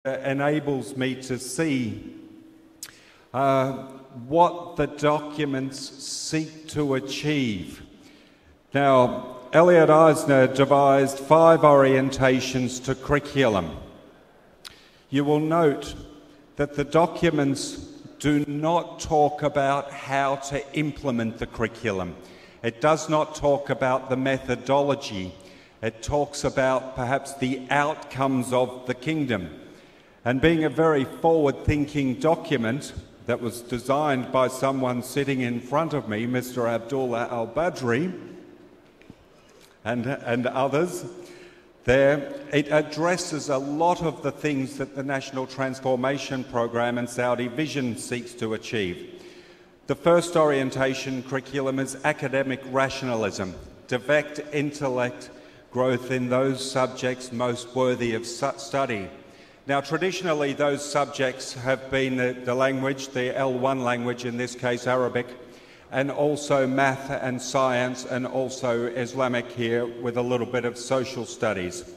enables me to see what the documents seek to achieve. Now, Elliot Eisner devised 5 orientations to curriculum. You will note that the documents do not talk about how to implement the curriculum. It does not talk about the methodology. It talks about perhaps the outcomes of the kingdom. And being a very forward-thinking document that was designed by someone sitting in front of me, Mr. Abdullah Al-Badri, and others, there, it addresses a lot of the things that the National Transformation Program and Saudi Vision seeks to achieve. The first orientation curriculum is academic rationalism, direct intellect growth in those subjects most worthy of study. Now, traditionally, those subjects have been the language, the L1 language, in this case Arabic, and also math and science, and also Islamic here with a little bit of social studies.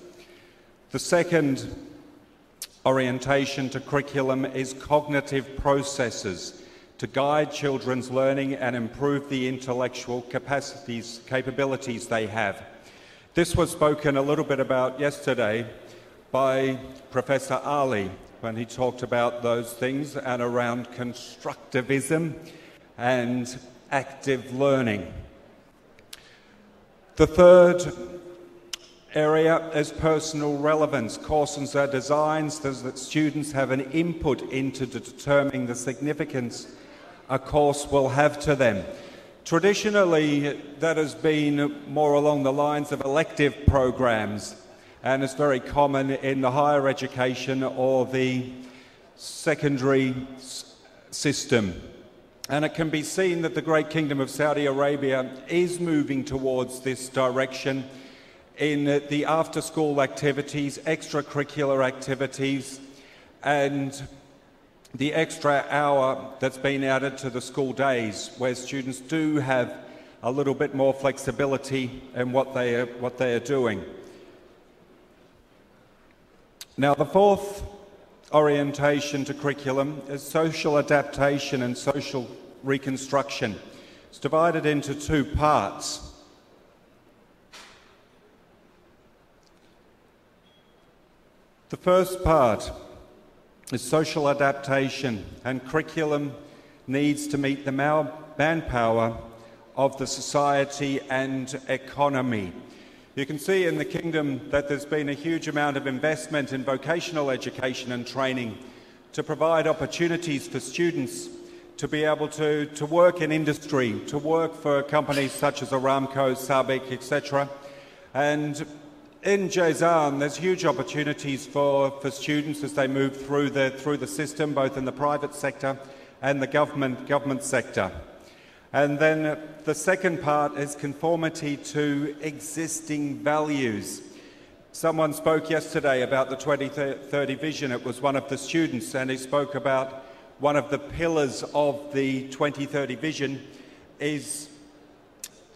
The second orientation to curriculum is cognitive processes to guide children's learning and improve the intellectual capabilities they have. This was spoken a little bit about yesterday by Professor Ali when he talked about those things and around constructivism and active learning. The third area is personal relevance. Courses are designed so that students have an input into determining the significance a course will have to them. Traditionally, that has been more along the lines of elective programs, and it's very common in the higher education or the secondary system. And it can be seen that the great Kingdom of Saudi Arabia is moving towards this direction in the after-school activities, extracurricular activities, and the extra hour that's been added to the school days, where students do have a little bit more flexibility in what they are doing. Now, the fourth orientation to curriculum is social adaptation and social reconstruction. It's divided into 2 parts. The first part is social adaptation, and curriculum needs to meet the manpower of the society and economy. You can see in the kingdom that there's been a huge amount of investment in vocational education and training to provide opportunities for students to be able to work in industry, to work for companies such as Aramco, Sabic, etc. And in Jazan, there's huge opportunities for students as they move through the system, both in the private sector and the government sector. And then the second part is conformity to existing values. Someone spoke yesterday about the 2030 vision. It was one of the students, and he spoke about one of the pillars of the 2030 vision is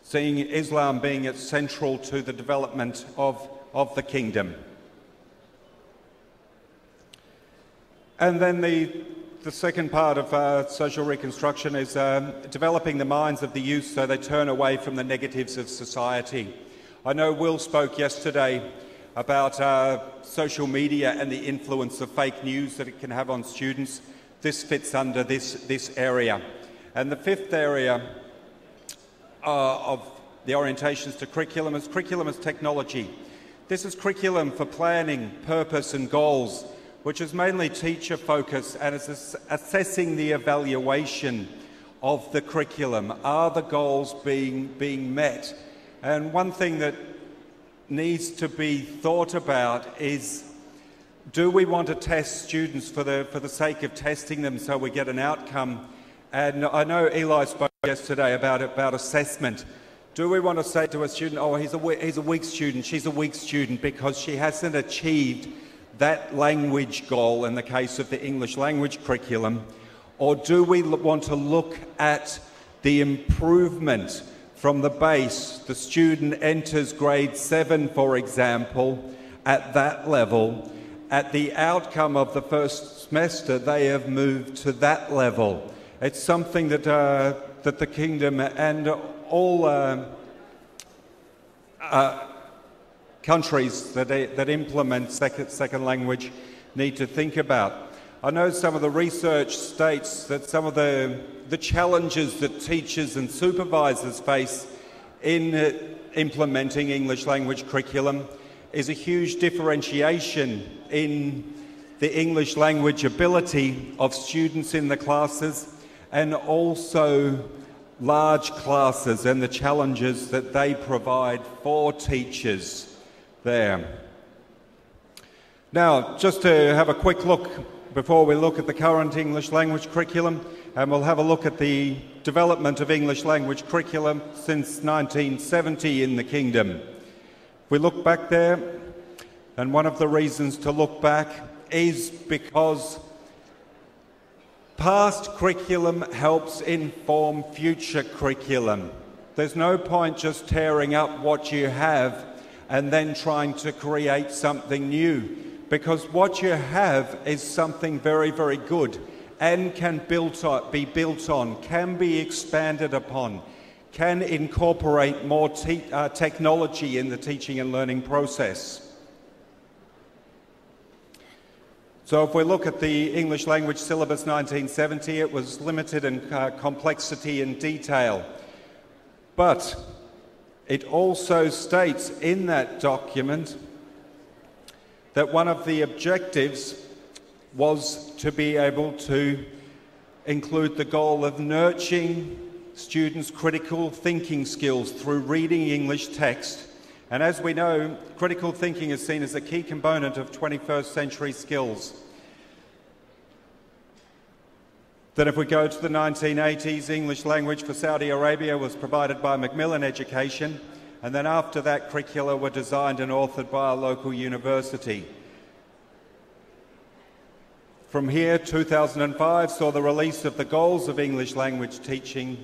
seeing Islam being central to the development of the kingdom. And then the second part of social reconstruction is developing the minds of the youth so they turn away from the negatives of society. I know Will spoke yesterday about social media and the influence of fake news that it can have on students. This fits under this area. And the fifth area of the orientations to curriculum is technology. This is curriculum for planning, purpose and goals, which is mainly teacher focused and is assessing the evaluation of the curriculum. Are the goals being met? And one thing that needs to be thought about is, do we want to test students for the sake of testing them so we get an outcome? And I know Eli spoke yesterday about assessment. Do we want to say to a student, oh, he's a weak student, she's a weak student because she hasn't achieved that language goal in the case of the English language curriculum? Or do we want to look at the improvement from the base? The student enters grade 7, for example, at that level, at the outcome of the first semester, they have moved to that level. It's something that, that the Kingdom and all countries that implement second language need to think about. I know some of the research states that some of the challenges that teachers and supervisors face in implementing English language curriculum is a huge differentiation in the English language ability of students in the classes, and also large classes and the challenges that they provide for teachers there. Now, just to have a quick look before we look at the current English language curriculum, and we'll have a look at the development of English language curriculum since 1970 in the Kingdom. If we look back there, and one of the reasons to look back is because past curriculum helps inform future curriculum. There's no point just tearing up what you have and then trying to create something new, because what you have is something very, very good and can be built on, can be expanded upon, can incorporate more technology in the teaching and learning process. So if we look at the English language syllabus 1970, it was limited in complexity and detail. But it also states in that document that one of the objectives was to be able to include the goal of nurturing students' critical thinking skills through reading English text. And as we know, critical thinking is seen as a key component of 21st century skills. Then if we go to the 1980s, English language for Saudi Arabia was provided by Macmillan Education, and then after that, curricula were designed and authored by a local university. From here, 2005 saw the release of the Goals of English Language Teaching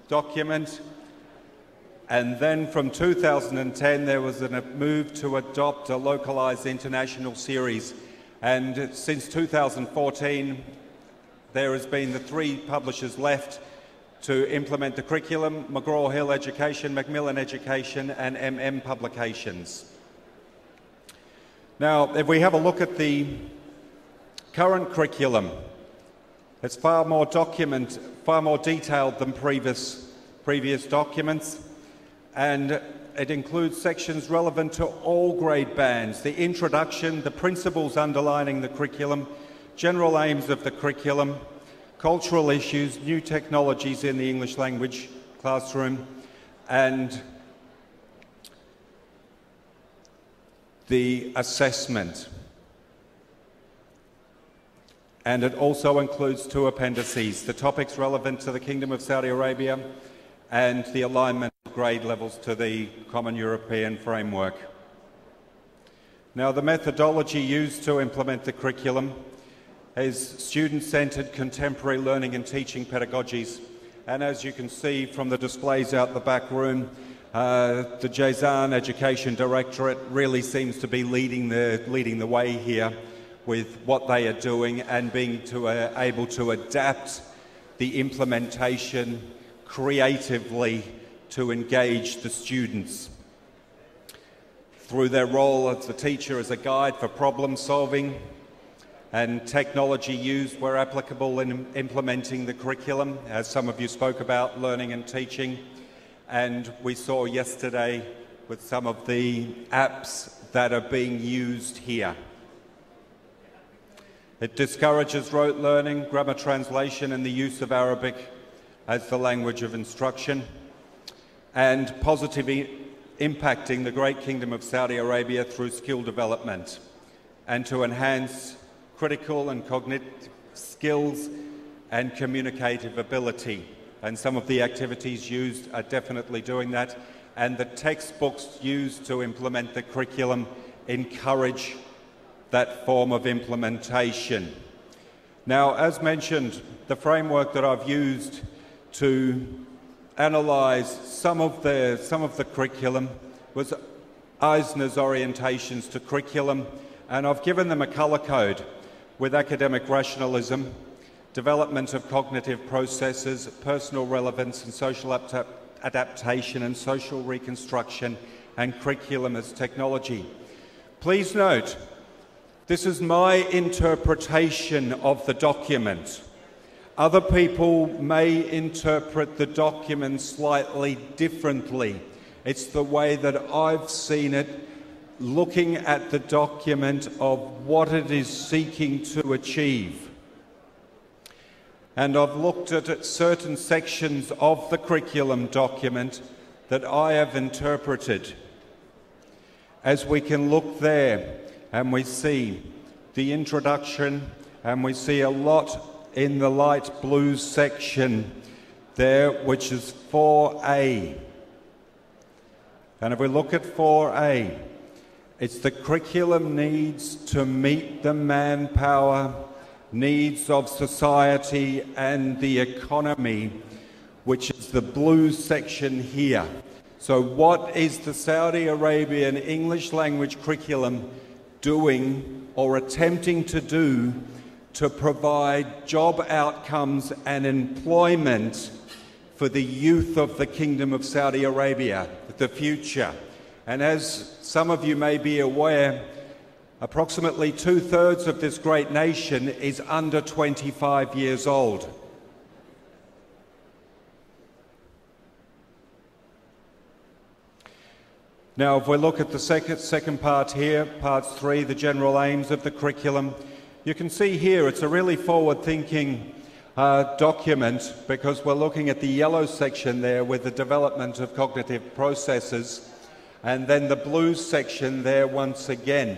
document, and then from 2010 there was a move to adopt a localised international series, and since 2014 there has been the 3 publishers left to implement the curriculum: McGraw-Hill Education, Macmillan Education and MM Publications. Now, if we have a look at the current curriculum, it's far more detailed than previous documents, and it includes sections relevant to all grade bands: the introduction, the principles underlining the curriculum, general aims of the curriculum, cultural issues, new technologies in the English language classroom, and the assessment. And it also includes 2 appendices: the topics relevant to the Kingdom of Saudi Arabia and the alignment of grade levels to the Common European Framework. Now, the methodology used to implement the curriculum is student-centred contemporary learning and teaching pedagogies. And as you can see from the displays out the back room, the Jazan Education Directorate really seems to be leading the way here with what they are doing, and being able to adapt the implementation creatively to engage the students. Through their role as the teacher as a guide for problem solving, and technology used where applicable in implementing the curriculum, as some of you spoke about, learning and teaching. And we saw yesterday with some of the apps that are being used here. It discourages rote learning, grammar translation, and the use of Arabic as the language of instruction, and positively impacting the great Kingdom of Saudi Arabia through skill development, and to enhance critical and cognitive skills and communicative ability. And some of the activities used are definitely doing that, and the textbooks used to implement the curriculum encourage that form of implementation. Now, as mentioned, the framework that I've used to analyse some of the curriculum was Eisner's orientations to curriculum, and I've given them a colour code with academic rationalism, development of cognitive processes, personal relevance and social adaptation and social reconstruction, and curriculum as technology. Please note, this is my interpretation of the document. Other people may interpret the document slightly differently. It's the way that I've seen it, looking at the document of what it is seeking to achieve. And I've looked at certain sections of the curriculum document that I have interpreted. As we can look there, and we see the introduction, and we see a lot in the light blue section there, which is 4A. And if we look at 4A, it's the curriculum needs to meet the manpower needs of society and the economy, which is the blue section here. So what is the Saudi Arabian English language curriculum doing or attempting to do to provide job outcomes and employment for the youth of the Kingdom of Saudi Arabia, the future? And as some of you may be aware, approximately 2/3 of this great nation is under 25 years old. Now, if we look at the second part here, part 3, the general aims of the curriculum, you can see here it's a really forward-thinking document, because we're looking at the yellow section there with the development of cognitive processes, and then the blue section there once again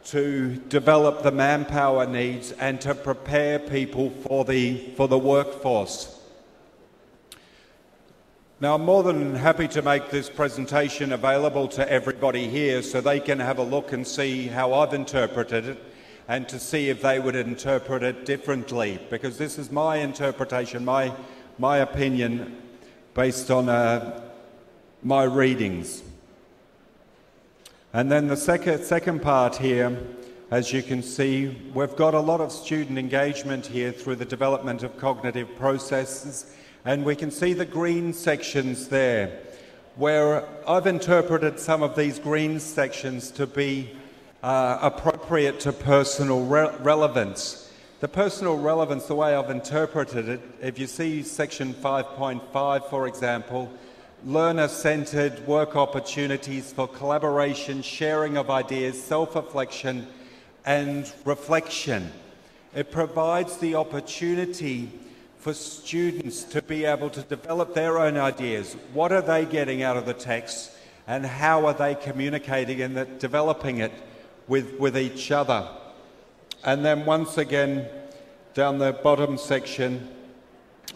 to develop the manpower needs and to prepare people for the workforce. Now, I'm more than happy to make this presentation available to everybody here so they can have a look and see how I've interpreted it, and to see if they would interpret it differently, because this is my interpretation, my opinion based on my readings. And then the second part here, as you can see, we've got a lot of student engagement here through the development of cognitive processes, and we can see the green sections there, where I've interpreted some of these green sections to be appropriate to personal relevance. The personal relevance, the way I've interpreted it, if you see section 5.5, for example, learner-centred work opportunities for collaboration, sharing of ideas, self-reflection and reflection. It provides the opportunity for students to be able to develop their own ideas. What are they getting out of the text, and how are they communicating and developing it with each other? And then once again, down the bottom section,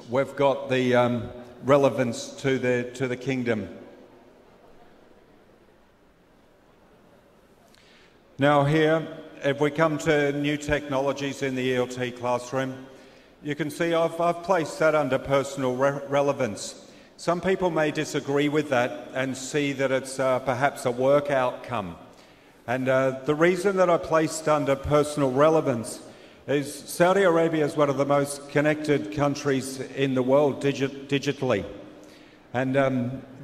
we've got the relevance to the kingdom. Now here, if we come to new technologies in the ELT classroom, you can see I've placed that under personal relevance. Some people may disagree with that and see that it's perhaps a work outcome. And the reason that I placed under personal relevance is Saudi Arabia is one of the most connected countries in the world digitally. And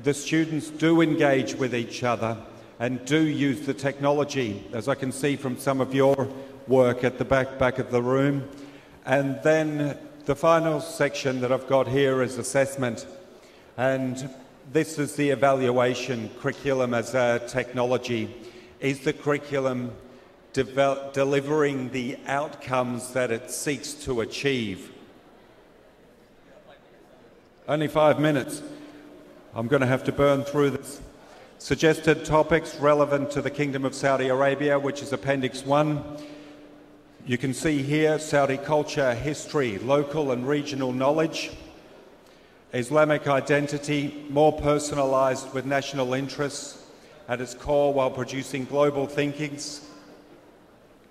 the students do engage with each other and do use the technology, as I can see from some of your work at the back of the room. And then the final section that I've got here is assessment. And this is the evaluation curriculum as a technology. Is the curriculum delivering the outcomes that it seeks to achieve? Only 5 minutes. I'm going to have to burn through this. Suggested topics relevant to the Kingdom of Saudi Arabia, which is Appendix 1. You can see here Saudi culture, history, local and regional knowledge, Islamic identity, more personalised with national interests at its core while producing global thinkings.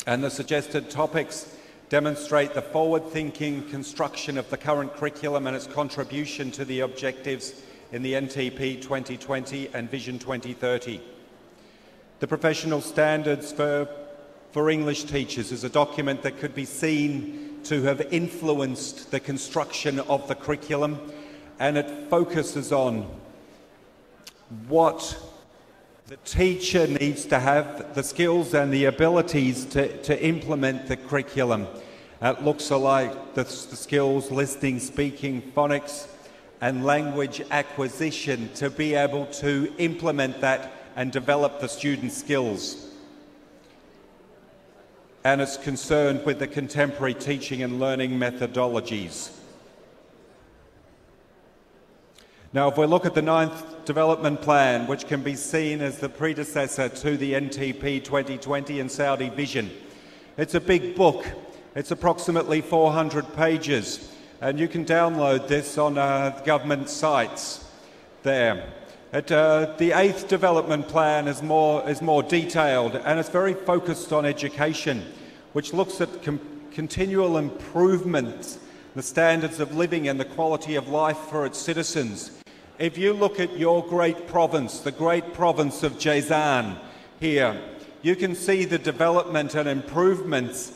And the suggested topics demonstrate the forward-thinking construction of the current curriculum and its contribution to the objectives in the NTP 2020 and Vision 2030. The professional standards for for English teachers is a document that could be seen to have influenced the construction of the curriculum, and it focuses on what the teacher needs to have, the skills and the abilities to implement the curriculum. It looks like the skills, listening, speaking, phonics, and language acquisition to be able to implement that and develop the student skills. And it's concerned with the contemporary teaching and learning methodologies. Now, if we look at the 9th Development Plan, which can be seen as the predecessor to the NTP 2020 and Saudi Vision, it's a big book. It's approximately 400 pages, and you can download this on government sites there. The 8th Development Plan is more detailed, and it's very focused on education, which looks at continual improvement, the standards of living and the quality of life for its citizens. If you look at your great province, the great province of Jazan here, you can see the development and improvements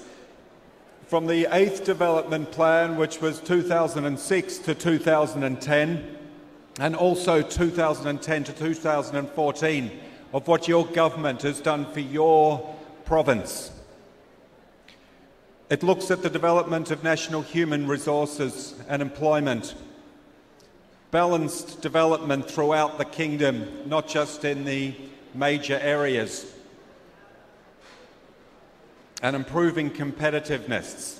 from the 8th Development Plan, which was 2006 to 2010, and also 2010 to 2014, of what your government has done for your province. It looks at the development of national human resources and employment, balanced development throughout the kingdom, not just in the major areas, and improving competitiveness.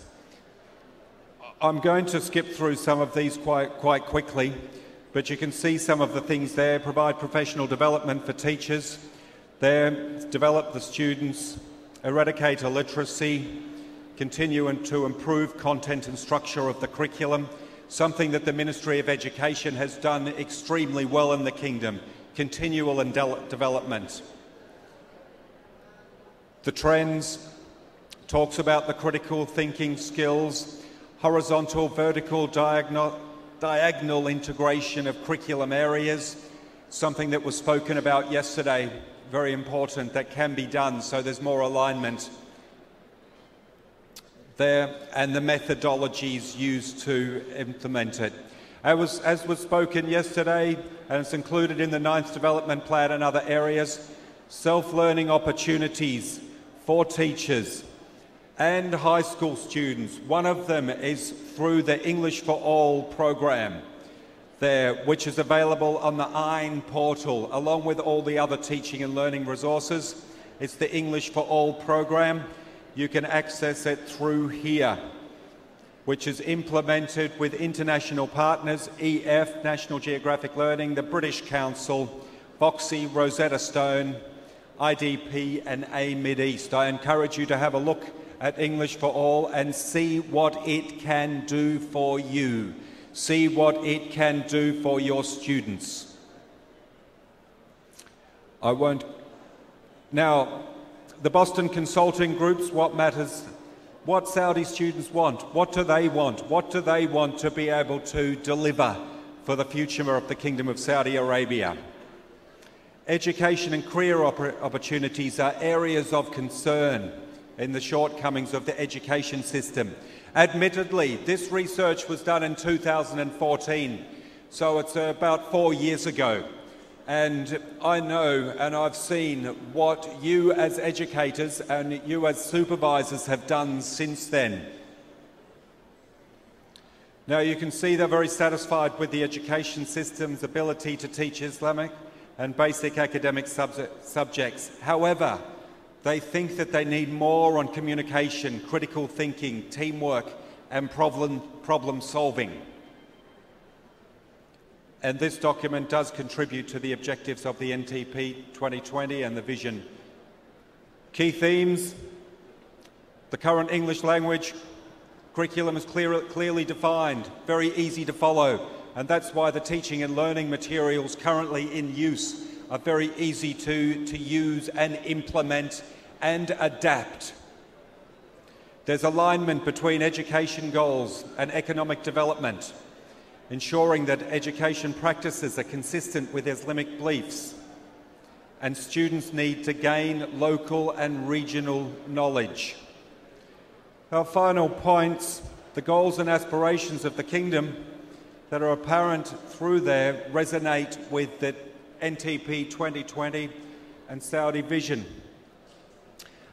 I'm going to skip through some of these quite quickly, but you can see some of the things there. Provide professional development for teachers there, develop the students, eradicate illiteracy, continue to improve content and structure of the curriculum, something that the Ministry of Education has done extremely well in the kingdom, continual development. The trends talks about the critical thinking skills, horizontal, vertical, diagonal integration of curriculum areas, something that was spoken about yesterday, very important, that can be done, so there's more alignment there, and the methodologies used to implement it. As was spoken yesterday, and it's included in the 9th Development Plan and other areas, self-learning opportunities for teachers and high school students. One of them is through the English for All program there, which is available on the EIN portal, along with all the other teaching and learning resources. It's the English for All program. You can access it through here, which is implemented with international partners, EF, National Geographic Learning, the British Council, Voxy, Rosetta Stone, IDP and AMID East. I encourage you to have a look at English for All and see what it can do for you. See what it can do for your students. I won't... Now, the Boston Consulting Groups, what matters? What Saudi students want? What do they want? What do they want to be able to deliver for the future of the Kingdom of Saudi Arabia? Education and career opportunities are areas of concern in the shortcomings of the education system. Admittedly, this research was done in 2014, so it's about 4 years ago. And I know and I've seen what you as educators and you as supervisors have done since then. Now you can see they're very satisfied with the education system's ability to teach Islamic and basic academic subjects. However, they think that they need more on communication, critical thinking, teamwork, and problem solving. And this document does contribute to the objectives of the NTP 2020 and the vision. Key themes: the current English language curriculum is clearly defined, very easy to follow, and that's why the teaching and learning materials currently in use are very easy to use and implement and adapt. There's alignment between education goals and economic development, ensuring that education practices are consistent with Islamic beliefs. and students need to gain local and regional knowledge. Our final points, the goals and aspirations of the Kingdom that are apparent through there resonate with the NTP 2020 and Saudi vision.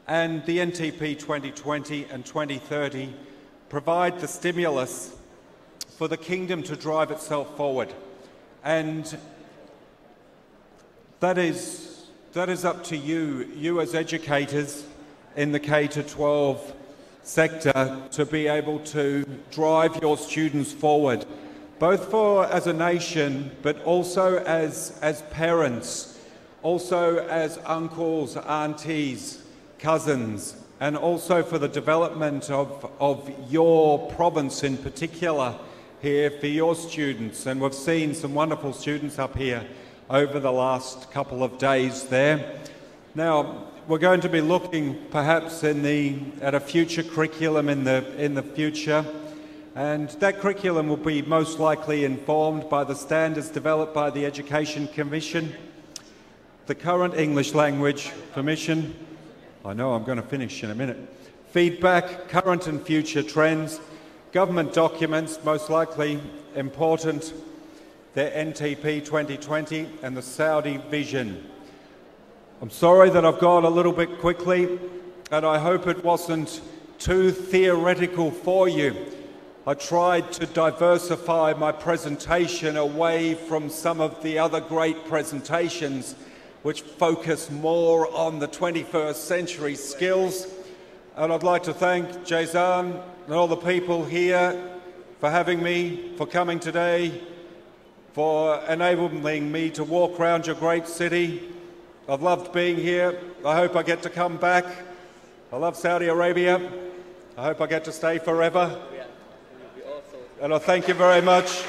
And the NTP 2020 and 2030 provide the stimulus for the Kingdom to drive itself forward. And that is up to you as educators in the K-12 sector, to be able to drive your students forward, both as a nation, but also as parents, also as uncles, aunties, cousins, and also for the development of your province in particular here for your students. And we've seen some wonderful students up here over the last couple of days there. Now, we're going to be looking perhaps at a future curriculum in the future, and that curriculum will be most likely informed by the standards developed by the Education Commission, the current English Language Commission, I know I'm going to finish in a minute, feedback, current and future trends, government documents, most likely important, the NTP 2020 and the Saudi vision. I'm sorry that I've gone a little bit quickly, and I hope it wasn't too theoretical for you. I tried to diversify my presentation away from some of the other great presentations which focus more on the 21st century skills. And I'd like to thank Jazan and all the people here for having me, for coming today, for enabling me to walk around your great city. I've loved being here. I hope I get to come back. I love Saudi Arabia. I hope I get to stay forever. And I thank you very much.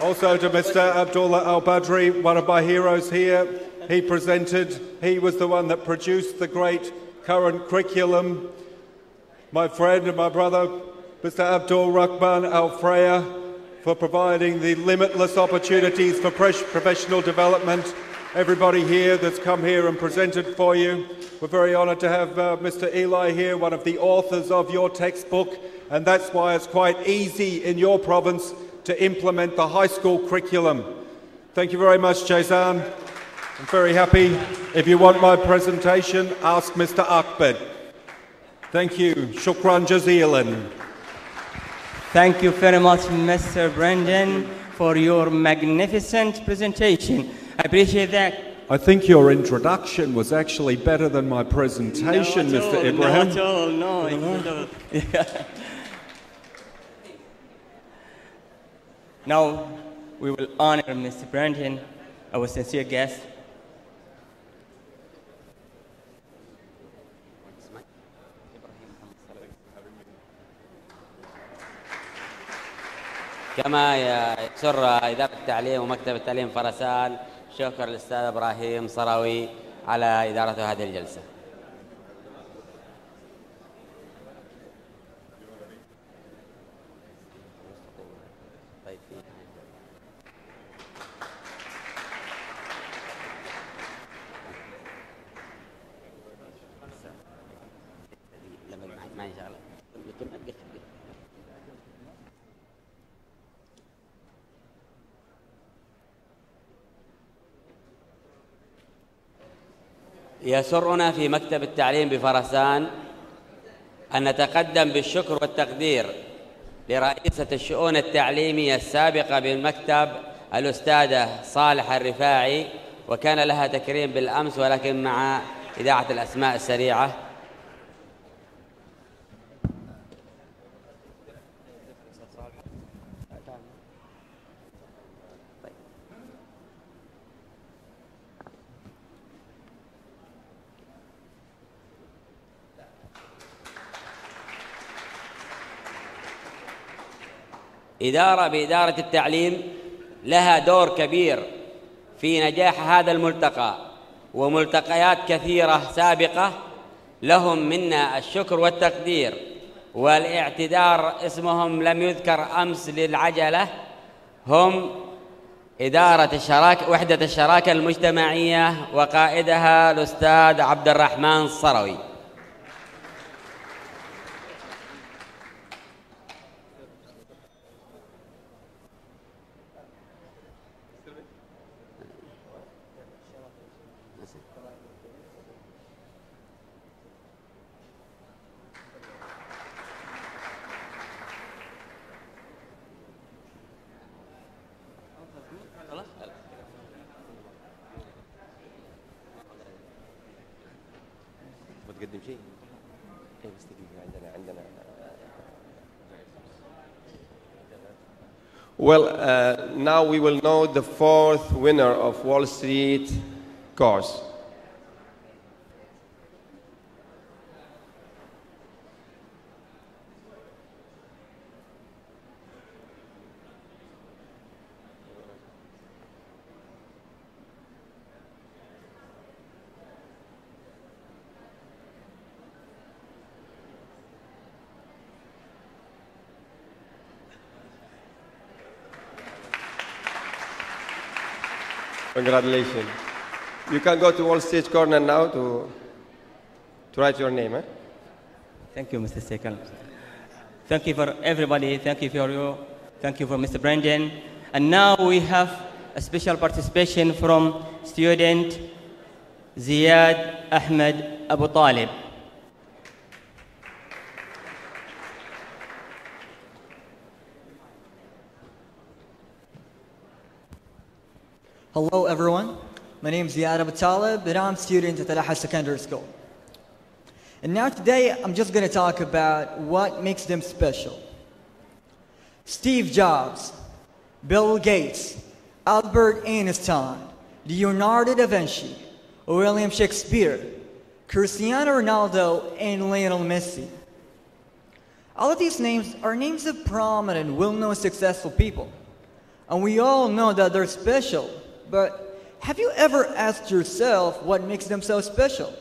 Also to Mr. Abdullah Al-Badri, one of my heroes here. He was the one that produced the great current curriculum. My friend and my brother, Mr. Abdul Rahman Al-Freya, for providing the limitless opportunities for professional development. Everybody here that's come here and presented for you. We're very honoured to have Mr. Eli here, one of the authors of your textbook, and that's why it's quite easy in your province to implement the high school curriculum. Thank you very much, Jazan. I'm very happy. If you want my presentation, ask Mr. Ahmed. Thank you. Shukran jazilan. Thank you very much, Mr. Brendan, for your magnificent presentation. I appreciate that. I think your introduction was actually better than my presentation, Mr. Ibrahim. Not at all, no. Yeah. Now, we will honor Mr. Brendan, our sincere guest. كما يسر إدارة التعليم ومكتب التعليم فرسان شكر الأستاذ إبراهيم صراوي على إدارة هذه الجلسة. يسرنا في مكتب التعليم بفرسان أن نتقدم بالشكر والتقدير لرئيسة الشؤون التعليمية السابقة بالمكتب الأستاذة صالحة الرفاعي، وكان لها تكريم بالأمس ولكن مع إذاعة الأسماء السريعة. بإدارة التعليم لها دور كبير في نجاح هذا الملتقى وملتقيات كثيرة سابقة، لهم منا الشكر والتقدير والاعتذار. اسمهم لم يذكر أمس للعجلة، هم إدارة وحدة الشراكة المجتمعية وقائدها الأستاذ عبد الرحمن الصروي. Well, now we will know the fourth winner of Wall Street course. Congratulations. You can go to Wall Street Corner now to write your name. Thank you, Mr. Sekal. Thank you for everybody. Thank you for you. Thank you for Mr. Brendan. And now we have a special participation from student Ziyad Ahmed Abu Talib. Hello everyone, my name is Ziyad Abu Talib and I'm a student at Al-Ahad Secondary School. And now today I'm just going to talk about what makes them special. Steve Jobs, Bill Gates, Albert Einstein, Leonardo da Vinci, William Shakespeare, Cristiano Ronaldo, and Lionel Messi. All of these names are names of prominent, well-known, successful people. And we all know that they're special. But have you ever asked yourself what makes them so special?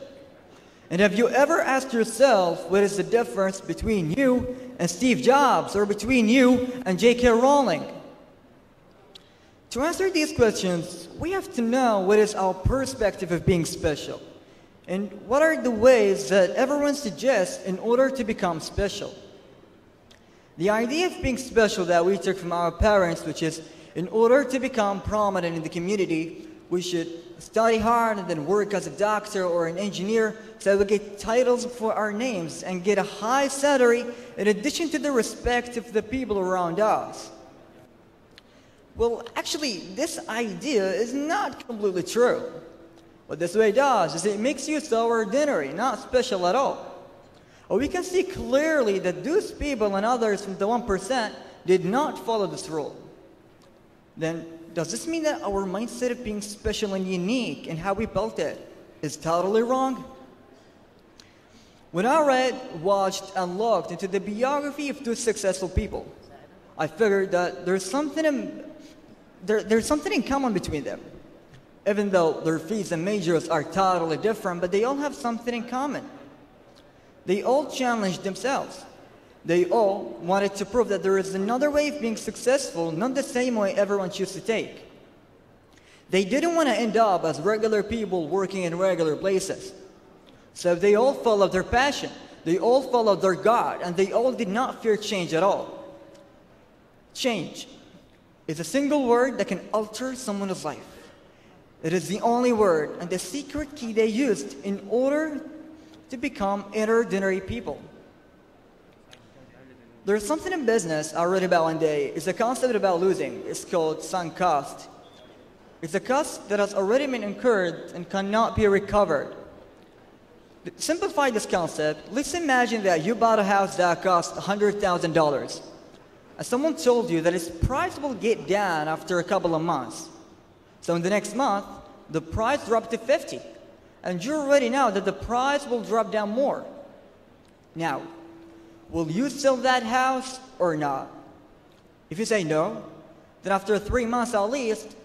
And have you ever asked yourself what is the difference between you and Steve Jobs or between you and J.K. Rowling? To answer these questions, we have to know what is our perspective of being special and what are the ways that everyone suggests in order to become special. The idea of being special that we took from our parents, which is in order to become prominent in the community, we should study hard and then work as a doctor or an engineer so we get titles for our names and get a high salary in addition to the respect of the people around us. Well, actually, this idea is not completely true. What this way does is it makes you so ordinary, not special at all. We can see clearly that those people and others from the 1% did not follow this rule. Then, does this mean that our mindset of being special and unique and how we built it is totally wrong? When I read, watched, and looked into the biography of two successful people, I figured that there's something in common between them. Even though their feats and majors are totally different, but they all have something in common. They all challenged themselves. They all wanted to prove that there is another way of being successful, not the same way everyone chooses to take. They didn't want to end up as regular people working in regular places. So they all followed their passion, they all followed their God, and they all did not fear change at all. Change is a single word that can alter someone's life. It is the only word and the secret key they used in order to become ordinary people. There's something in business I read about one day. It's a concept about losing. It's called sunk cost. It's a cost that has already been incurred and cannot be recovered. To simplify this concept, let's imagine that you bought a house that cost $100,000. And someone told you that its price will get down after a couple of months. So in the next month, the price dropped to $50,000. And you already know that the price will drop down more. Now, will you sell that house or not? If you say no, then after 3 months at least,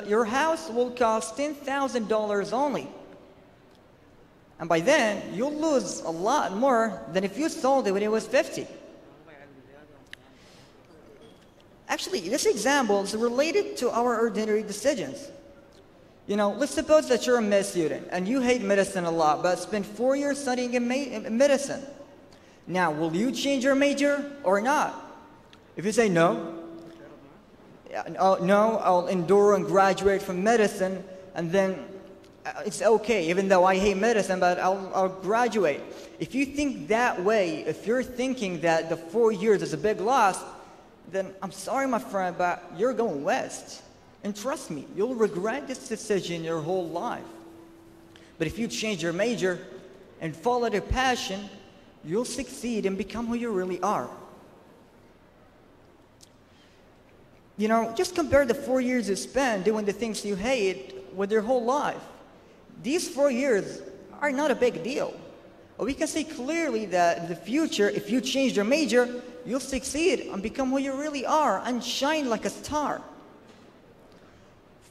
your house will cost $10,000 only. And by then, you'll lose a lot more than if you sold it when it was $50,000. Actually, this example is related to our ordinary decisions. You know, let's suppose that you're a med student and you hate medicine a lot, but spend 4 years studying in medicine. Now, will you change your major or not? If you say no, no, I'll endure and graduate from medicine, and then it's okay, even though I hate medicine, but I'll graduate. If you think that way, if you're thinking that the 4 years is a big loss, then I'm sorry, my friend, but you're going west. And trust me, you'll regret this decision your whole life. But if you change your major and follow your passion, you'll succeed and become who you really are. You know, just compare the 4 years you spend doing the things you hate with your whole life. These 4 years are not a big deal. We can say clearly that in the future, if you change your major, you'll succeed and become who you really are and shine like a star.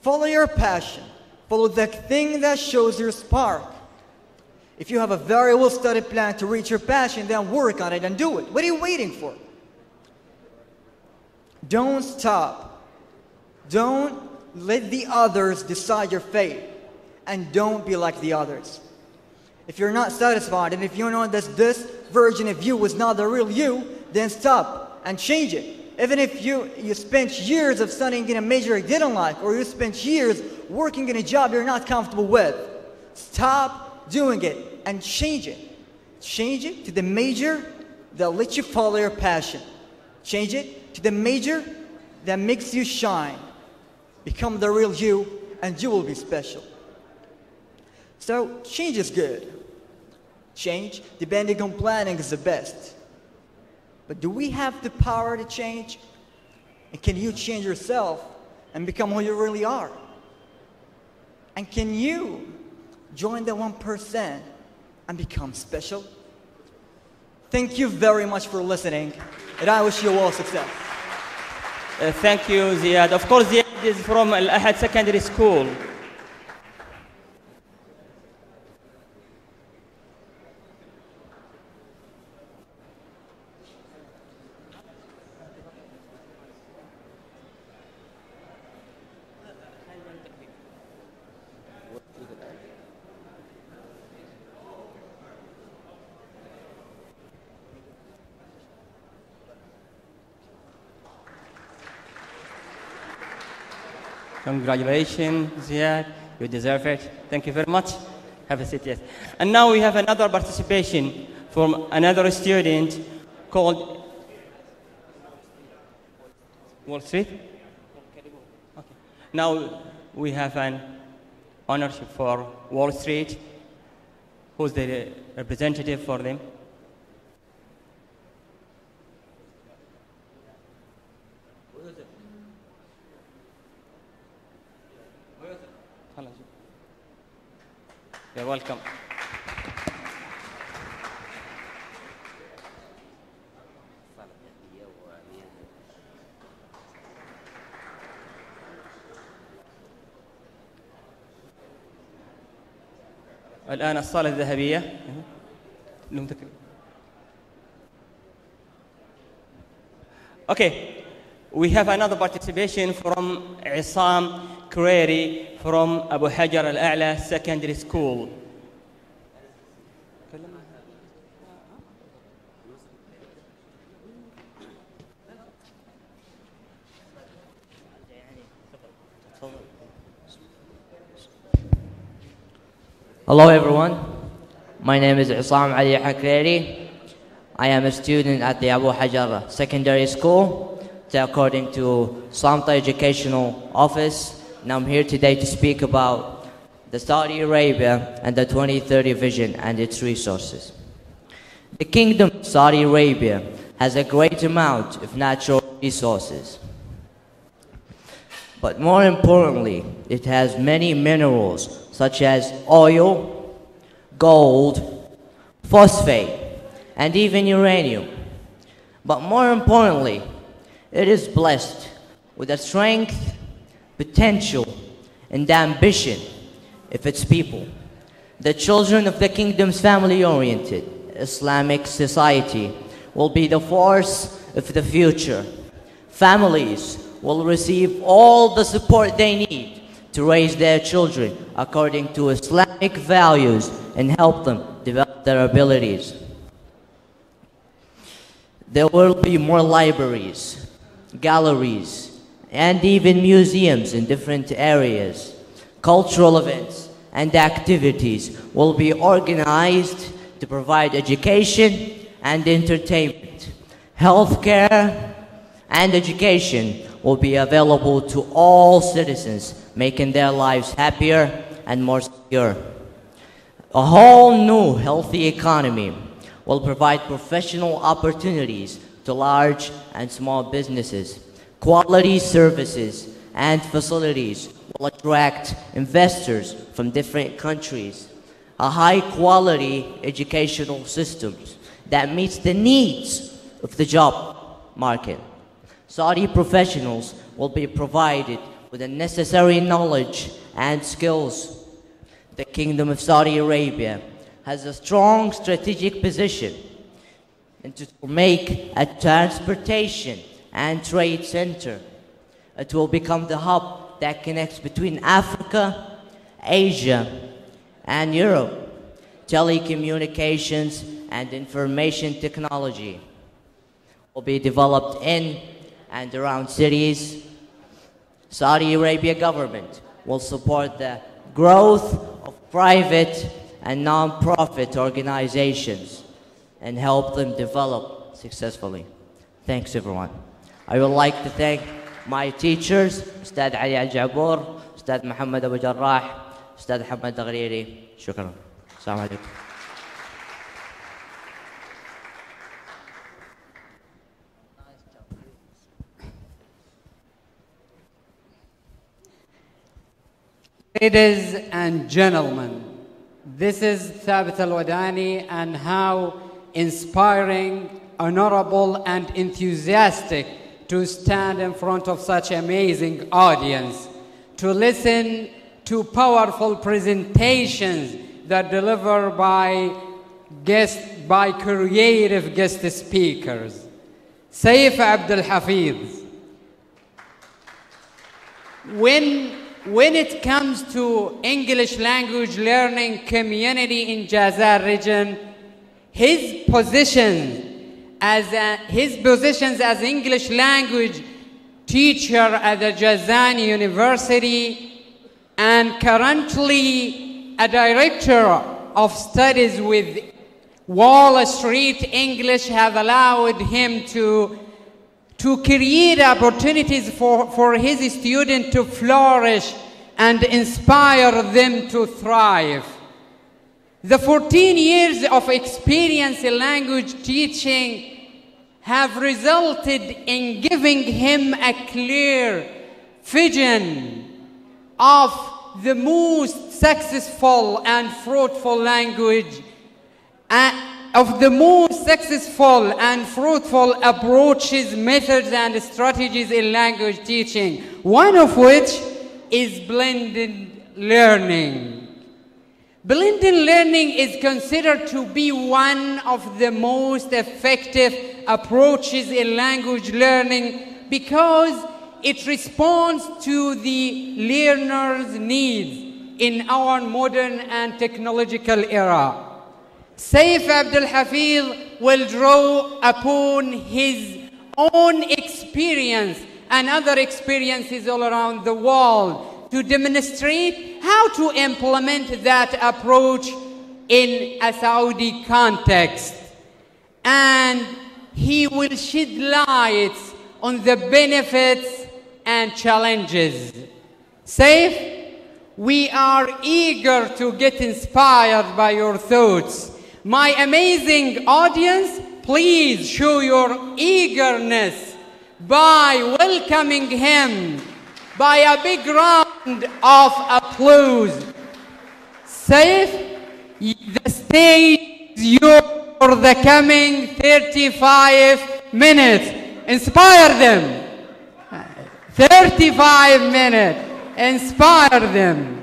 Follow your passion. Follow the thing that shows your spark. If you have a very well-studied plan to reach your passion, then work on it and do it. What are you waiting for? Don't stop. Don't let the others decide your fate. And don't be like the others. If you're not satisfied, and if you know that this version of you was not the real you, then stop and change it. Even if you spent years of studying in a major you didn't like, or you spent years working in a job you're not comfortable with, stop doing it and change it. Change it to the major that lets you follow your passion. Change it to the major that makes you shine. Become the real you, and you will be special. So change is good. Change, depending on planning, is the best. But do we have the power to change? And can you change yourself and become who you really are? And can you join the 1% and become special? Thank you very much for listening, and I wish you all success. Thank you, Ziad. Of course, Ziad is from Al-Ahad Secondary School. Congratulations, Ziad. You deserve it. Thank you very much. Have a seat, yes. And now we have another participation from another student called Wall Street. Okay. Now we have an ownership for Wall Street. Who's the representative for them? You're welcome. الآن الصالة الذهبية. Okay, we have another participation from Isam Kureri from Abu Hajar Al-A'la Secondary School. Hello everyone, my name is Isam Ali Hakreri. I am a student at the Abu Hajar Secondary School, according to Samta Educational Office, and I'm here today to speak about the Saudi Arabia and the 2030 vision and its resources. The Kingdom of Saudi Arabia has a great amount of natural resources, but more importantly, it has many minerals such as oil, gold, phosphate, and even uranium. But more importantly, it is blessed with the strength, potential, and ambition of its people. The children of the kingdom's family-oriented Islamic society will be the force of the future, Families will receive all the support they need to raise their children according to Islamic values and help them develop their abilities. There will be more libraries, galleries, and even museums in different areas. Cultural events and activities will be organized to provide education and entertainment. Healthcare and education will be available to all citizens, making their lives happier and more secure. A whole new healthy economy will provide professional opportunities to large and small businesses. Quality services and facilities will attract investors from different countries. A high-quality educational system that meets the needs of the job market. Saudi professionals will be provided with the necessary knowledge and skills. The Kingdom of Saudi Arabia has a strong strategic position and to make a transportation and trade center. It will become the hub that connects between Africa, Asia, and Europe. Telecommunications and information technology will be developed in and around cities. Saudi Arabia government will support the growth of private and non-profit organizations and help them develop successfully. Thanks everyone. I would like to thank my teachers, Ustad Ali Al-Jabour, Ustad Muhammad Abu Jarrah, Ustad Hamad Aghriri. Shukran. Assalamu alaikum. Ladies and gentlemen, this is Thabit Al-Wadani, and how inspiring, honorable, and enthusiastic to stand in front of such amazing audience, to listen to powerful presentations that deliver by creative guest speakers. Saif Abdul Hafiz. When it comes to English language learning community in Jazan region, his positions as English language teacher at the Jazan University and currently a director of studies with Wall Street English have allowed him to create opportunities for his students to flourish and inspire them to thrive. The 14 years of experience in language teaching have resulted in giving him a clear vision of the most successful and fruitful language approaches, methods, and strategies in language teaching, one of which is blended learning. Blended learning is considered to be one of the most effective approaches in language learning because it responds to the learner's needs in our modern and technological era. Saif Abdul Hafiz will draw upon his own experience and other experiences all around the world to demonstrate how to implement that approach in a Saudi context. And he will shed light on the benefits and challenges. Saif, we are eager to get inspired by your thoughts. My amazing audience, please show your eagerness by welcoming him by a big round of applause. Saif, the stage is yours for the coming 35 minutes. Inspire them. 35 minutes. Inspire them.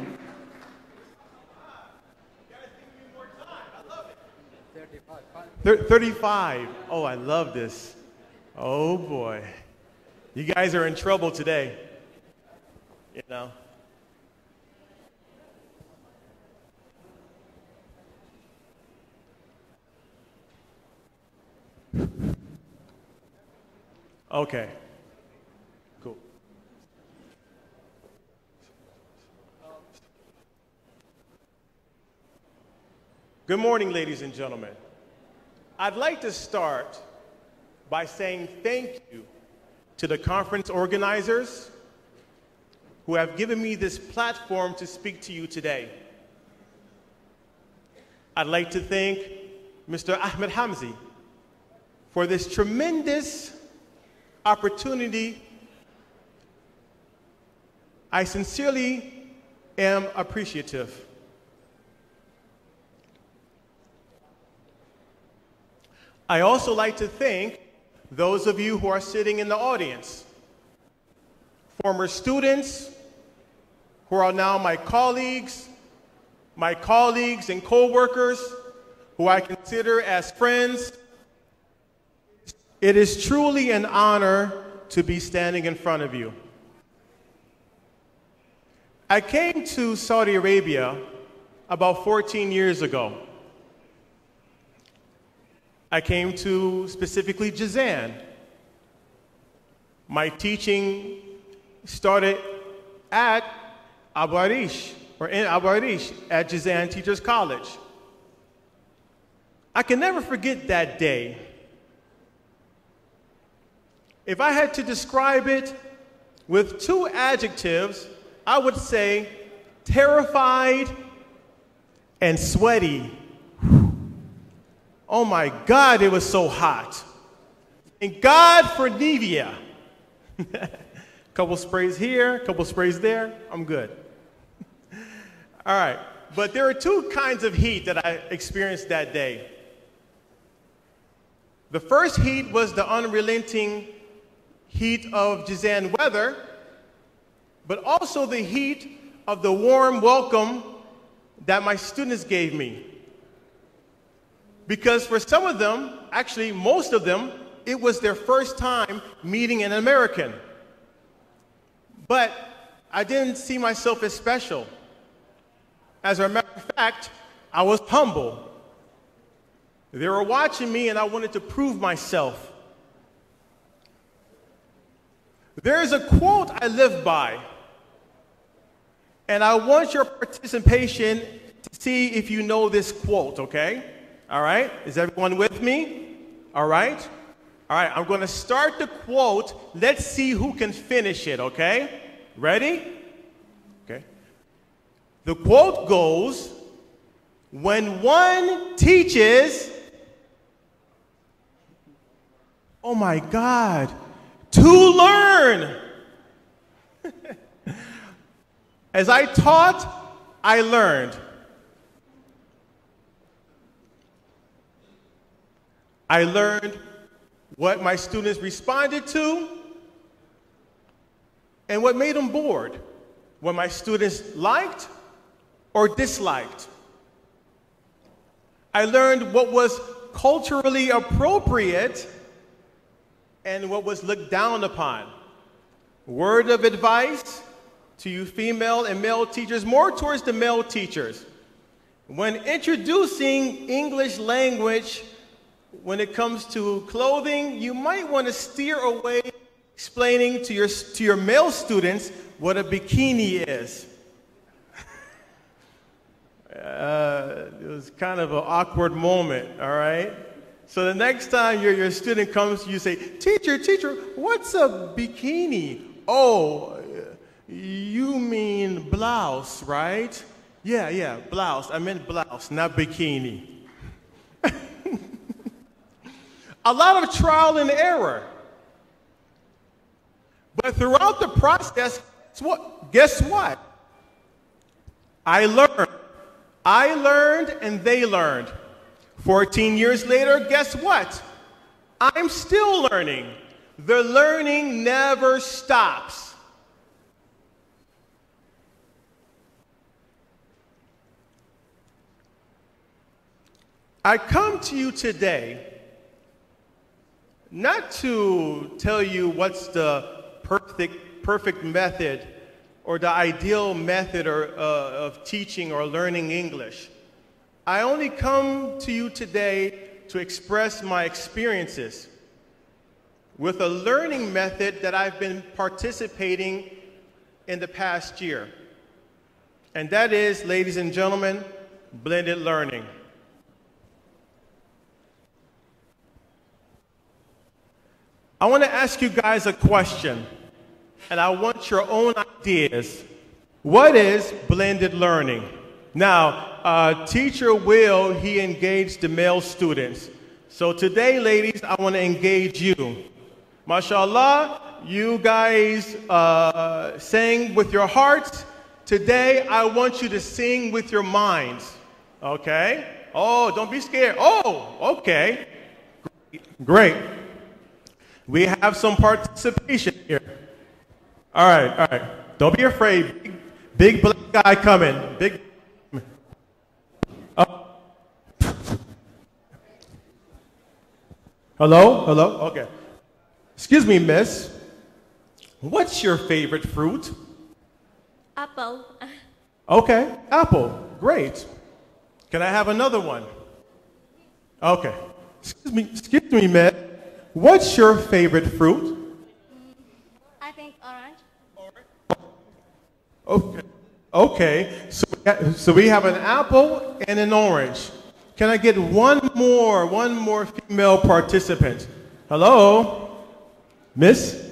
35. Oh, I love this. Oh boy. You guys are in trouble today, you know. Okay, cool. Good morning, ladies and gentlemen. I'd like to start by saying thank you to the conference organizers who have given me this platform to speak to you today. I'd like to thank Mr. Ahmed Hamzi for this tremendous opportunity. I sincerely am appreciative. I also like to thank those of you who are sitting in the audience, former students who are now my colleagues and co-workers who I consider as friends. It is truly an honor to be standing in front of you. I came to Saudi Arabia about 14 years ago. I came to specifically Jazan. My teaching started at Abu Arish, or in Abu Arish at Jazan Teachers College. I can never forget that day. If I had to describe it with two adjectives, I would say terrified and sweaty. Oh my God, it was so hot. And God for Nivea. Couple sprays here, couple sprays there, I'm good. All right, but there are two kinds of heat that I experienced that day. The first heat was the unrelenting heat of Jazan weather, but also the heat of the warm welcome that my students gave me. Because for some of them, actually most of them, it was their first time meeting an American. But I didn't see myself as special. As a matter of fact, I was humble. They were watching me and I wanted to prove myself. There is a quote I live by, and I want your participation to see if you know this quote, okay? All right, is everyone with me? All right? All right, I'm going to start the quote. Let's see who can finish it, okay? Ready? Okay. The quote goes, when one teaches, oh my God, to learn. As I taught, I learned. I learned what my students responded to and what made them bored, what my students liked or disliked. I learned what was culturally appropriate and what was looked down upon. Word of advice to you female and male teachers, more towards the male teachers. When introducing English language, when it comes to clothing, you might want to steer away explaining to your male students what a bikini is. It was kind of an awkward moment, all right? So the next time your student comes, you say, teacher, what's a bikini? Oh, you mean blouse, right? Yeah, blouse. I meant blouse, not bikini. A lot of trial and error. But throughout the process, guess what? I learned and they learned. 14 years later, guess what? I'm still learning. The learning never stops. I come to you today not to tell you what's the perfect method or the ideal method of teaching or learning English. I only come to you today to express my experiences with a learning method that I've been participating in the past year. And that is, ladies and gentlemen, blended learning. I want to ask you guys a question, and I want your own ideas. What is blended learning? Now, Teacher Will, he engaged the male students. So today, ladies, I want to engage you. MashaAllah, you guys sang with your hearts. Today, I want you to sing with your minds. Okay? Oh, don't be scared. Oh, okay. Great. We have some participation here. All right, all right. Don't be afraid. Big black guy coming. Big. Hello? Hello? Okay. Excuse me, miss. What's your favorite fruit? Apple. Okay, apple. Great. Can I have another one? Okay. Excuse me, miss. What's your favorite fruit? I think orange. Okay. Okay. So we have an apple and an orange. Can I get one more female participant? Hello? Miss?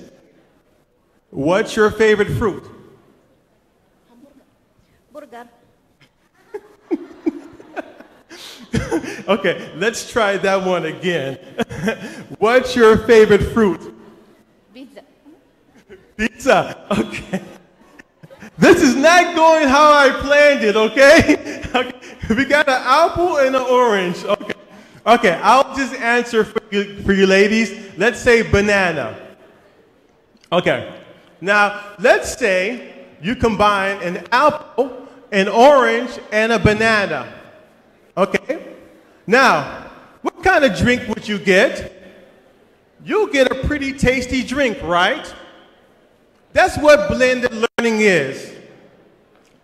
What's your favorite fruit? Burger. Okay, let's try that one again. What's your favorite fruit? Pizza. Pizza. Okay. This is not going how I planned it, okay? Okay. We got an apple and an orange. Okay. Okay, I'll just answer for you ladies. Let's say banana. Okay. Now, let's say you combine an apple, an orange, and a banana. Okay? Now, what kind of drink would you get? You'll get a pretty tasty drink, right? That's what blended learning is.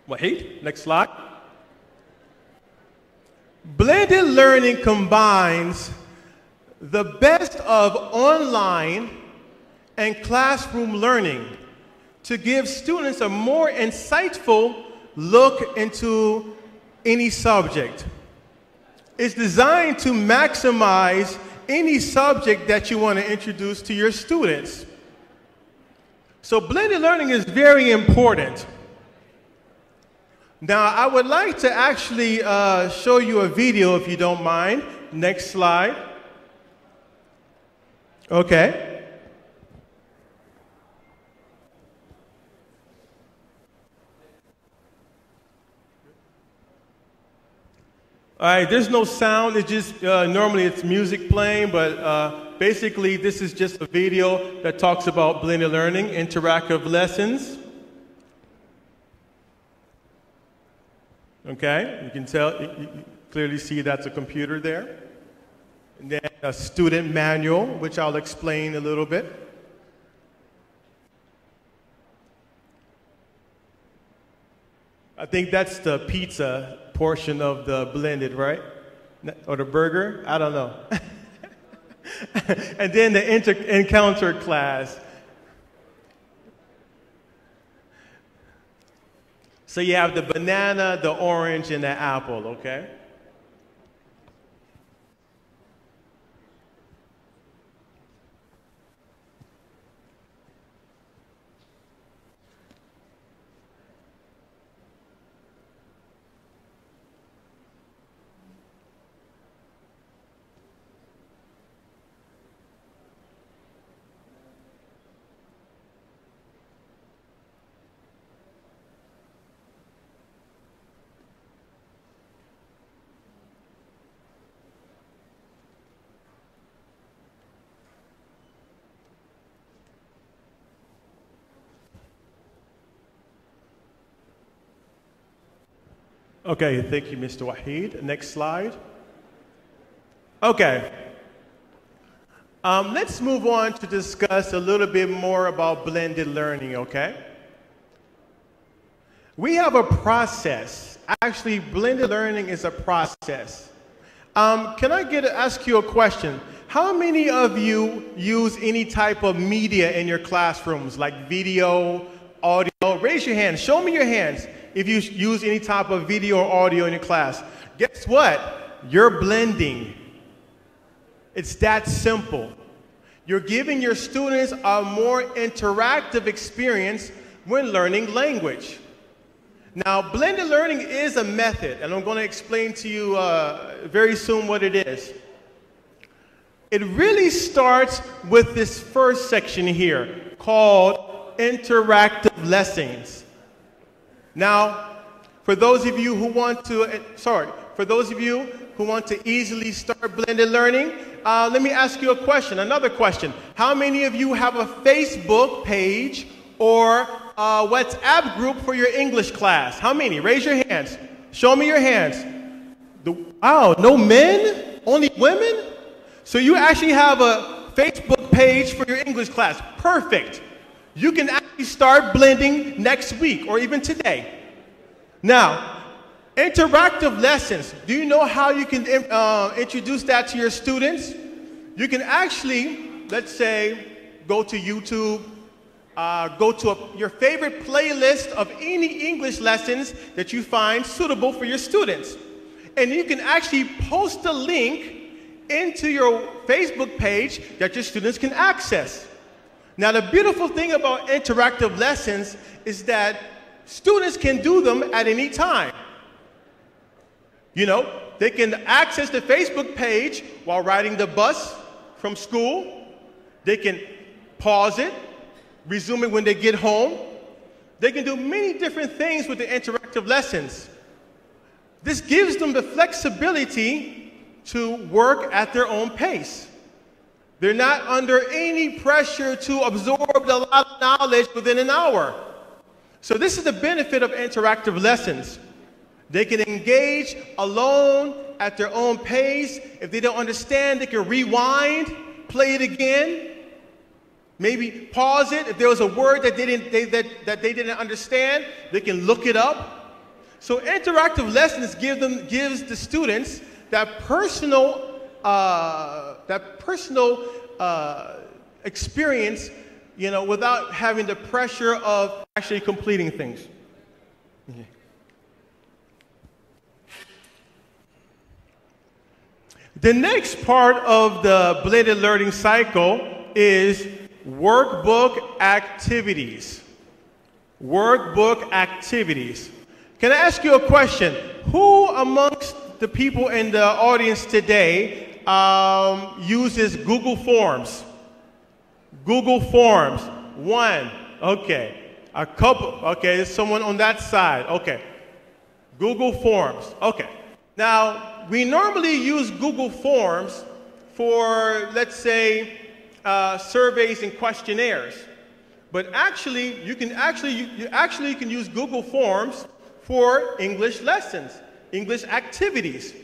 Wahid, next slide. Blended learning combines the best of online and classroom learning to give students a more insightful look into any subject. It's designed to maximize any subject that you want to introduce to your students. So blended learning is very important. Now, I would like to actually show you a video, if you don't mind. Next slide. Okay. All right, there's no sound. It's just, normally it's music playing, but basically this is just a video that talks about blended learning, interactive lessons. Okay, you can tell, you clearly see that's a computer there. And then a student manual, which I'll explain a little bit. I think that's the pizza portion of the blended, right? Or the burger? I don't know. And then the encounter class. So you have the banana, the orange, and the apple, okay? Okay, thank you, Mr. Wahid. Next slide. Okay. Let's move on to discuss a little bit more about blended learning, okay? We have a process. Actually, blended learning is a process. Can I ask you a question? How many of you use any type of media in your classrooms, like video, audio? Raise your hands. Show me your hands if you use any type of video or audio in your class. Guess what? You're blending. It's that simple. You're giving your students a more interactive experience when learning language. Now, blended learning is a method, and I'm going to explain to you very soon what it is. It really starts with this first section here called interactive lessons. Now, for those of you who want to easily start blended learning, let me ask you a question, another question. How many of you have a Facebook page or a WhatsApp group for your English class? How many? Raise your hands. Show me your hands. Wow, no men? Only women? So you actually have a Facebook page for your English class. Perfect. You can actually start blending next week or even today. Now, interactive lessons. Do you know how you can introduce that to your students? You can actually, let's say, go to YouTube, go to your favorite playlist of any English lessons that you find suitable for your students. And you can actually post a link into your Facebook page that your students can access. Now, the beautiful thing about interactive lessons is that students can do them at any time. You know, they can access the Facebook page while riding the bus from school. They can pause it, resume it when they get home. They can do many different things with the interactive lessons. This gives them the flexibility to work at their own pace. They're not under any pressure to absorb a lot of knowledge within an hour. So this is the benefit of interactive lessons. They can engage alone at their own pace. If they don't understand, they can rewind, play it again, maybe pause it. If there was a word that they didn't understand, they can look it up. So interactive lessons gives the students that personal experience, you know, without having the pressure of actually completing things. Okay. The next part of the blended learning cycle is workbook activities. Workbook activities. Can I ask you a question? Who amongst the people in the audience today uses Google Forms? Google Forms. One. Okay. A couple. Okay, there's someone on that side. Okay. Google Forms. Okay. Now, we normally use Google Forms for, let's say, surveys and questionnaires. But actually, you can use Google Forms for English lessons, English activities.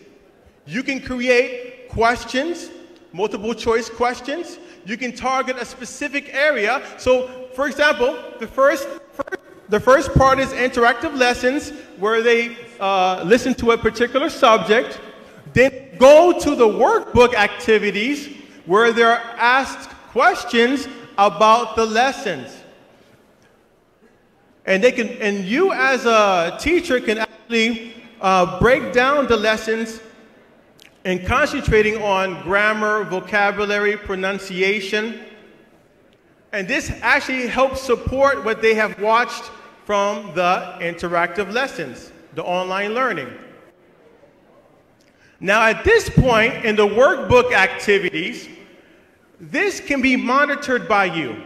You can create questions, multiple choice questions. You can target a specific area. So, for example, the first part is interactive lessons where they listen to a particular subject. Then go to the workbook activities where they're asked questions about the lessons. And you as a teacher can actually break down the lessons and concentrating on grammar, vocabulary, pronunciation. And this actually helps support what they have watched from the interactive lessons, the online learning. Now, at this point in the workbook activities, this can be monitored by you.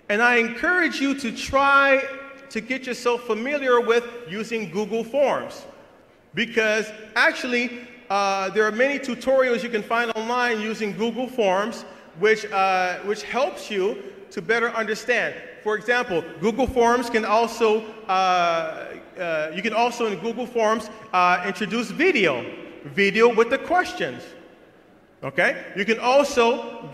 And I encourage you to try to get yourself familiar with using Google Forms. Because actually, there are many tutorials you can find online using Google Forms, which helps you to better understand. For example, Google Forms can also, you can also in Google Forms introduce video with the questions. Okay? You can also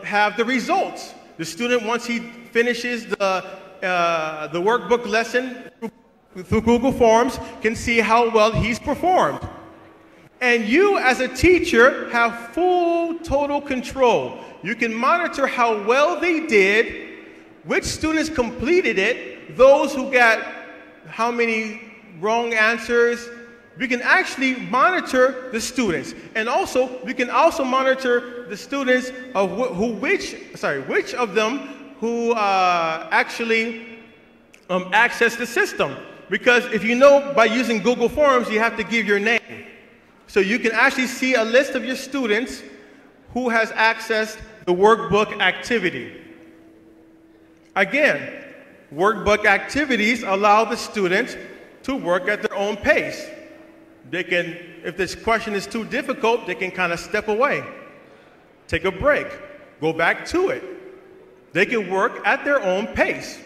have the results. The student, once he finishes the workbook lesson through Google Forms, can see how well he's performed. And you, as a teacher, have full, total control. You can monitor how well they did, which students completed it, those who got how many wrong answers. We can actually monitor the students. And also, we can also monitor the students of which of them who actually access the system. Because if you know by using Google Forms, you have to give your name. So you can actually see a list of your students who has accessed the workbook activity. Again, workbook activities allow the students to work at their own pace. They can, if this question is too difficult, they can kind of step away, take a break, go back to it. They can work at their own pace.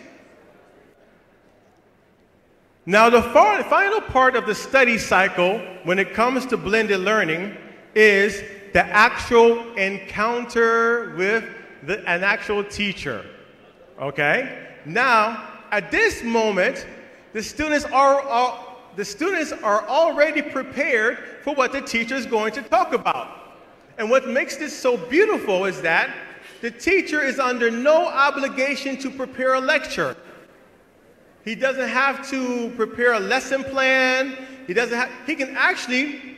Now, the final part of the study cycle when it comes to blended learning is the actual encounter with an actual teacher. Okay? Now, at this moment, the students are already prepared for what the teacher is going to talk about. And what makes this so beautiful is that the teacher is under no obligation to prepare a lecture. He doesn't have to prepare a lesson plan. He can actually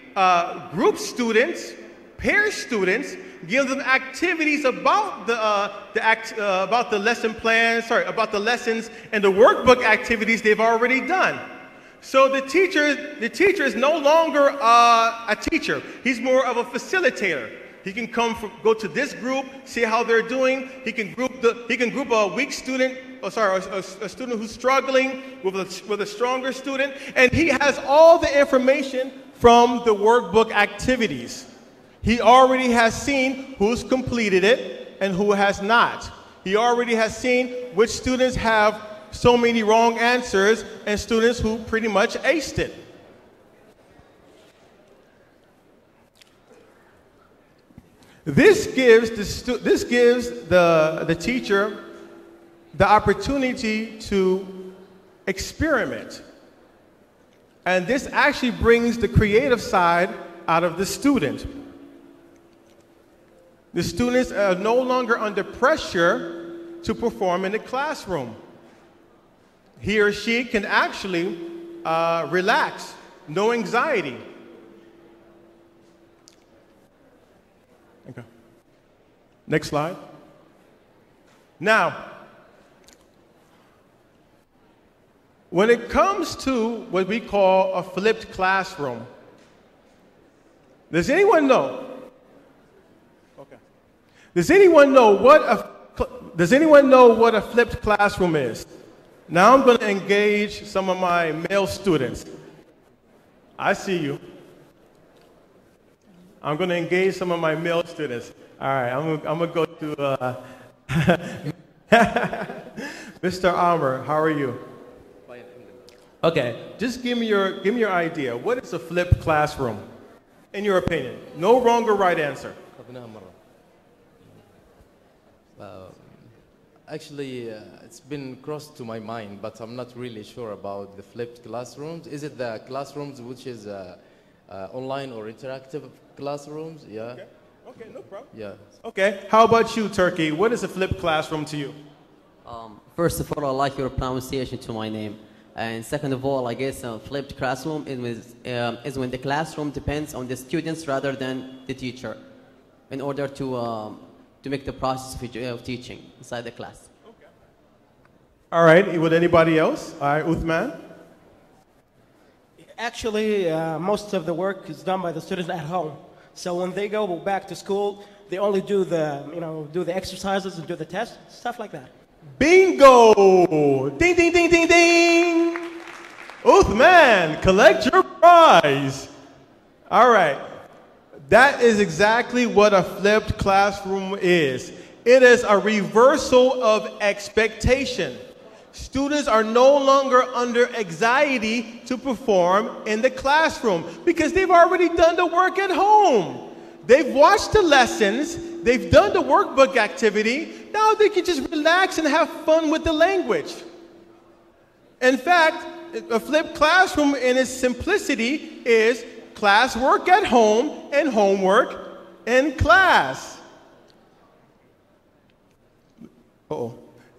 group students, pair students, give them activities about the lesson plan, about the lessons and the workbook activities they've already done. So the teacher is no longer a teacher. He's more of a facilitator. He can go to this group, see how they're doing. He can group a weak student, a student who's struggling with a stronger student, and he has all the information from the workbook activities. He already has seen who's completed it and who has not. He already has seen which students have so many wrong answers and students who pretty much aced it. This gives the teacher the opportunity to experiment. And this actually brings the creative side out of the student. The students are no longer under pressure to perform in the classroom. He or she can actually relax, no anxiety. Okay. Next slide. Now, when it comes to what we call a flipped classroom, does anyone know? Okay. Does anyone know what a flipped classroom is? Now I'm going to engage some of my male students. I see you. I'm going to engage some of my male students. All right, I'm going to go to Mr. Amr. How are you? Okay, just give me your idea. What is a flipped classroom, in your opinion? No wrong or right answer. Actually, it's been crossed to my mind, but I'm not really sure about the flipped classrooms. Is it the classrooms which is online or interactive classrooms? Yeah. Okay, no problem. Yeah. Okay, how about you, Turkey? What is a flipped classroom to you? First of all, I like your pronunciation to my name. And second of all, I guess a flipped classroom is when the classroom depends on the students rather than the teacher in order to make the process of teaching inside the class. Okay. All right, with anybody else? All right, Uthman? Actually, most of the work is done by the students at home. So when they go back to school, they only do the exercises and do the tests, stuff like that. Bingo! Ding, ding, ding, ding, ding! Uthman, collect your prize. All right. That is exactly what a flipped classroom is. It is a reversal of expectation. Students are no longer under anxiety to perform in the classroom because they've already done the work at home. They've watched the lessons, they've done the workbook activity, now they can just relax and have fun with the language. In fact, a flipped classroom in its simplicity is classwork at home and homework in class.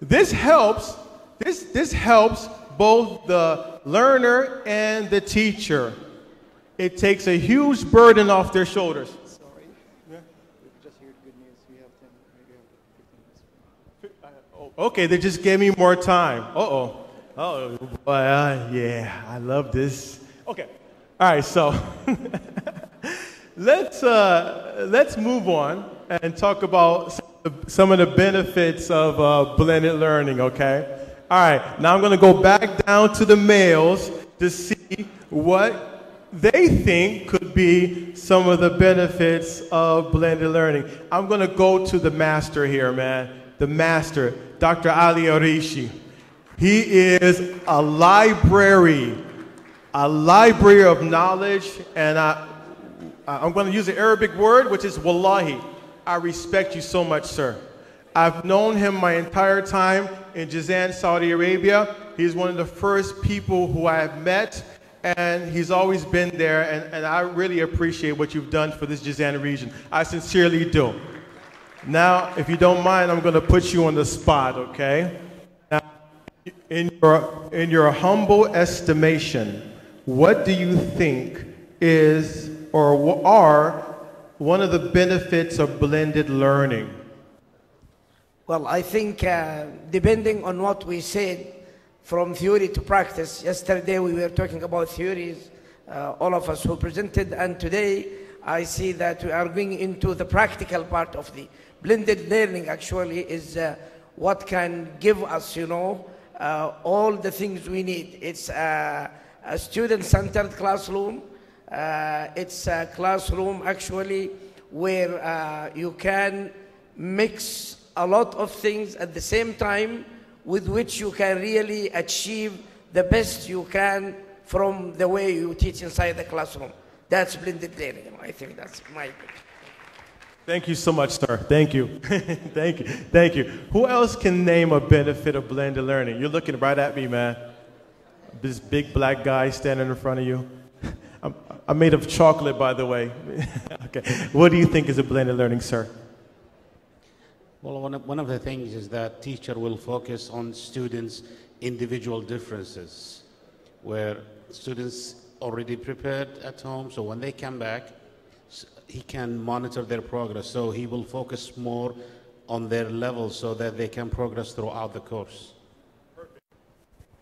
This helps both the learner and the teacher. It takes a huge burden off their shoulders. Sorry. Yeah. Just heard good news. We have 10, maybe 15 minutes. Okay, they just gave me more time. Oh, yeah, I love this. Okay, all right, so let's move on and talk about some of the benefits of blended learning, okay? All right, now I'm going to go back down to the males to see what they think could be some of the benefits of blended learning. I'm going to go to the master here, man. The master, Dr. Ali Arishi. He is a library of knowledge, and I'm going to use an Arabic word, which is wallahi. I respect you so much, sir. I've known him my entire time in Jazan, Saudi Arabia. He's one of the first people who I have met, and he's always been there, and I really appreciate what you've done for this Jazan region. I sincerely do. Now, if you don't mind, I'm going to put you on the spot, okay? Now, in your humble estimation, what do you think is or are one of the benefits of blended learning? Well, I think depending on what we said, from theory to practice. Yesterday we were talking about theories, all of us who presented, and today I see that we are going into the practical part of the blended learning. Actually is what can give us, all the things we need. It's a student-centered classroom. It's a classroom actually where you can mix a lot of things at the same time, with which you can really achieve the best you can from the way you teach inside the classroom. That's blended learning. I think that's my opinion. Thank you so much, sir. Thank you. Thank you. Thank you. Who else can name a benefit of blended learning? You're looking right at me, man. This big black guy standing in front of you. I'm made of chocolate, by the way. Okay. What do you think is a blended learning, sir? Well, one of the things is that teacher will focus on students' individual differences, where students already prepared at home, so when they come back, he can monitor their progress. So he will focus more on their level so that they can progress throughout the course. Perfect.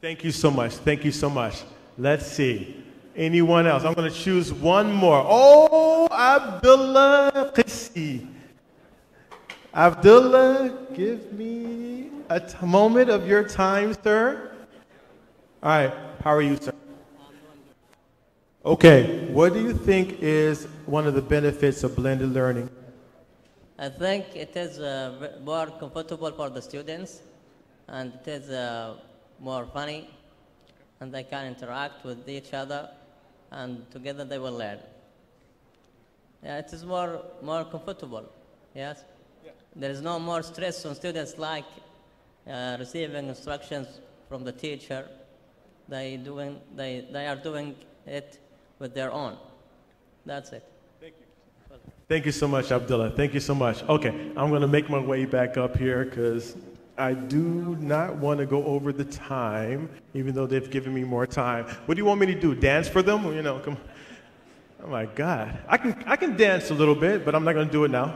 Thank you so much. Thank you so much. Let's see. Anyone else? I'm going to choose one more. Oh, Abdullah Qissi. Abdullah, give me a moment of your time, sir. All right. How are you, sir? Okay. What do you think is one of the benefits of blended learning? I think it is more comfortable for the students, and it is more funny, and they can interact with each other, and together they will learn. Yeah, it is more comfortable. Yes. There is no more stress on students like receiving instructions from the teacher. They are doing it with their own. That's it. Thank you. Thank you so much, Abdullah. Thank you so much. Okay, I'm going to make my way back up here because I do not want to go over the time, even though they've given me more time. What do you want me to do? Dance for them? Come on. Oh my God, I can dance a little bit, but I'm not going to do it now.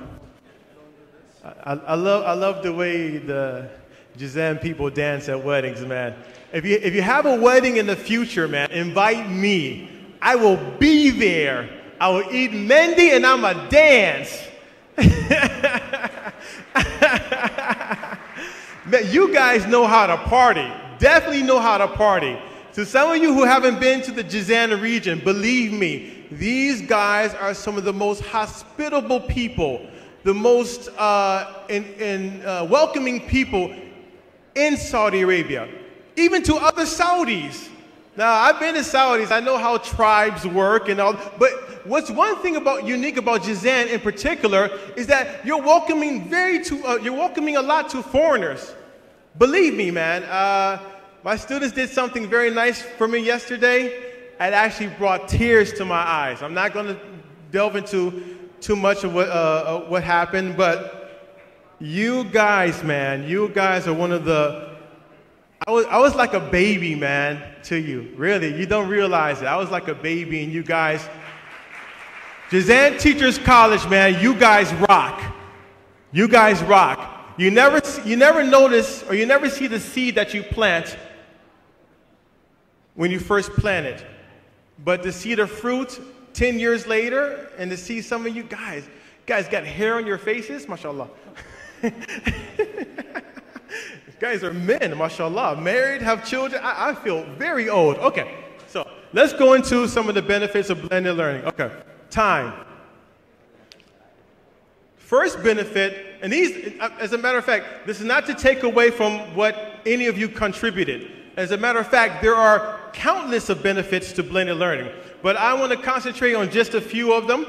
I love the way the Jazan people dance at weddings, man. If you have a wedding in the future, man, invite me. I will be there. I will eat mendi and I'm a dance. Man, you guys know how to party. Definitely know how to party. To some of you who haven't been to the Jazan region, believe me, these guys are some of the most hospitable people, the most welcoming people in Saudi Arabia. Even to other Saudis, Now, I've been to Saudis. I know how tribes work and all. But what's one thing unique about Jazan in particular is that you're welcoming a lot to foreigners. Believe me, man. My students did something very nice for me yesterday. It actually brought tears to my eyes. I'm not going to delve into too much of what happened, but you guys, man, you guys are one of the. I was like a baby, man, to you. Really, you don't realize it. I was like a baby, and you guys, Jazan Teachers College, man, you guys rock. You guys rock. You never notice, or you never see the seed that you plant when you first plant it. But to see the fruit 10 years later, and to see some of you guys got hair on your faces, mashallah. Guys are men, mashallah, married, have children. I feel very old. Okay, so let's go into some of the benefits of blended learning. Okay, time. First benefit, and these, as a matter of fact, this is not to take away from what any of you contributed. As a matter of fact, there are countless of benefits to blended learning, but I want to concentrate on just a few of them,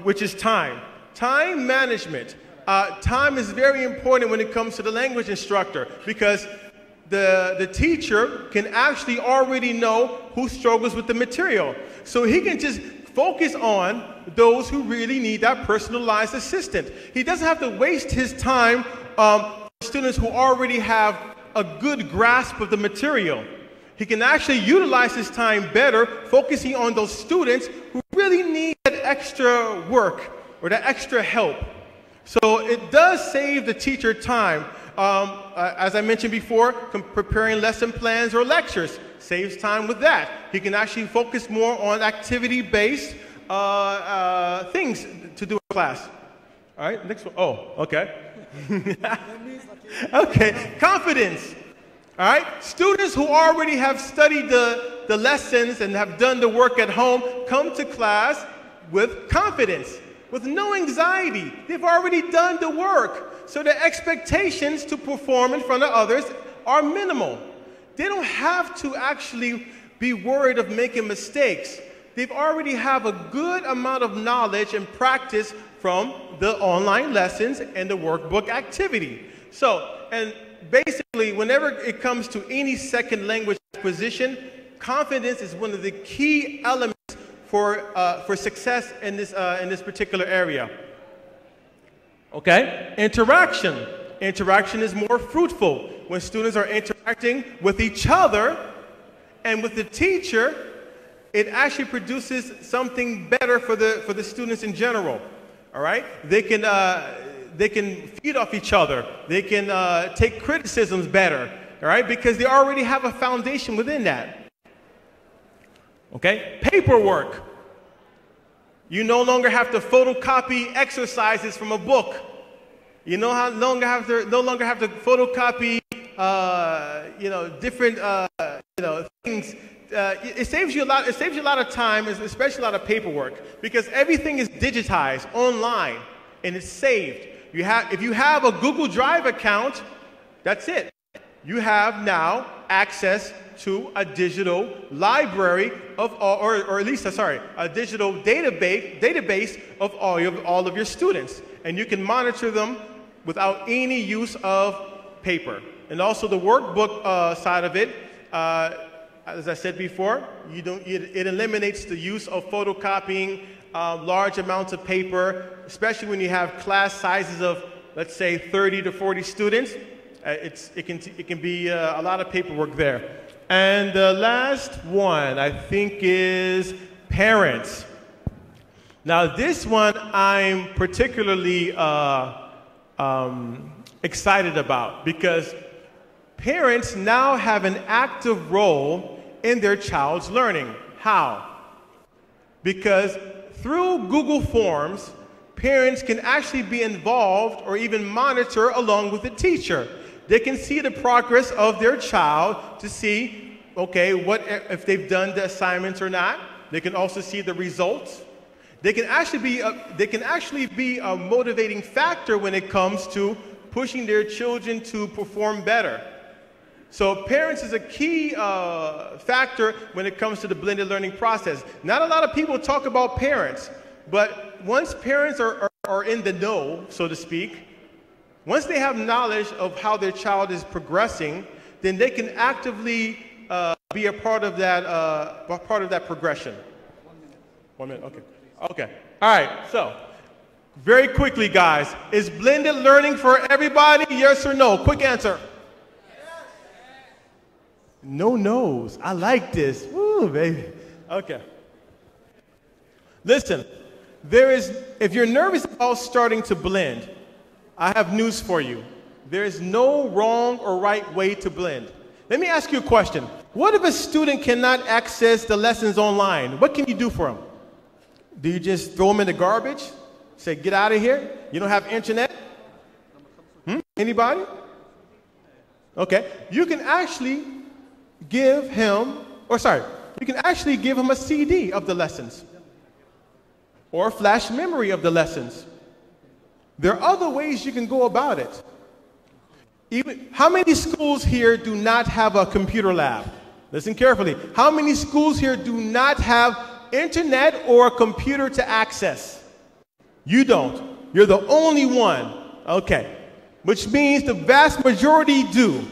which is time. Time management. Time is very important when it comes to the language instructor because the teacher can actually already know who struggles with the material. So he can just focus on those who really need that personalized assistant. He doesn't have to waste his time for students who already have a good grasp of the material. He can actually utilize his time better, focusing on those students who really need that extra work or that extra help. So it does save the teacher time. As I mentioned before, preparing lesson plans or lectures saves time with that. He can actually focus more on activity-based things to do in class. All right, next one. Oh, okay. Okay, confidence. All right, students who already have studied the lessons and have done the work at home come to class with confidence, with no anxiety. They've already done the work, so their expectations to perform in front of others are minimal. They don't have to actually be worried of making mistakes. They've already have a good amount of knowledge and practice from the online lessons and the workbook activity. So, and basically, whenever it comes to any second language acquisition, confidence is one of the key elements for success in this particular area. Okay, interaction. Interaction is more fruitful when students are interacting with each other and with the teacher. It actually produces something better for the students in general. All right, they can feed off each other. They can take criticisms better. All right, because they already have a foundation within that. Okay, paperwork. You no longer have to photocopy exercises from a book. You no longer have to photocopy, different, things. It saves you a lot. It saves you a lot of time, especially a lot of paperwork, because everything is digitized online and it's saved. If you have a Google Drive account, that's it. You have now access to a digital library of or at least a digital database of all of your students, and you can monitor them without any use of paper. And also the workbook side of it, as I said before, it eliminates the use of photocopying large amounts of paper, especially when you have class sizes of, let's say, 30 to 40 students. It can be a lot of paperwork there. And the last one, I think, is parents. Now, this one I'm particularly excited about because parents now have an active role in their child's learning. How? Because through Google Forms, parents can actually be involved or even monitor along with the teacher. They can see the progress of their child to see, okay, if they've done the assignments or not. They can also see the results. They can actually be a motivating factor when it comes to pushing their children to perform better. So parents is a key factor when it comes to the blended learning process. Not a lot of people talk about parents, but once parents are in the know, so to speak, once they have knowledge of how their child is progressing, then they can actively be a part of that progression. 1 minute, okay. Okay, all right, so very quickly, guys, is blended learning for everybody, yes or no? Quick answer. No no's. I like this. Woo, baby. Okay. Listen, if you're nervous about starting to blend, I have news for you. There is no wrong or right way to blend. Let me ask you a question. What if a student cannot access the lessons online? What can you do for them? Do you just throw them in the garbage? Say, get out of here? You don't have internet? Anybody? Okay. You can actually give him a CD of the lessons or a flash memory of the lessons. There are other ways you can go about it. How many schools here do not have a computer lab? Listen carefully. How many schools here do not have internet or a computer to access? You don't. You're the only one. Okay. Which means the vast majority do.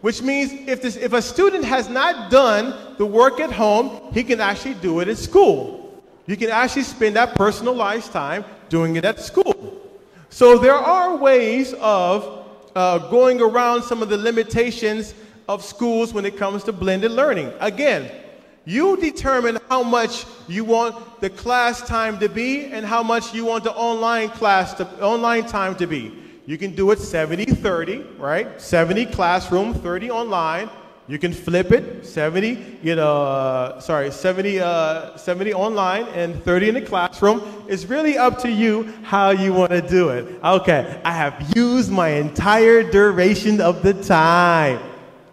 Which means if a student has not done the work at home, he can actually do it at school. You can actually spend that personalized time doing it at school. So there are ways of going around some of the limitations of schools when it comes to blended learning. Again, you determine how much you want the class time to be and how much you want the online time to be. You can do it 70-30, right? 70 classroom, 30 online. You can flip it, 70 online and 30 in the classroom. It's really up to you how you want to do it. Okay, I have used my entire duration of the time.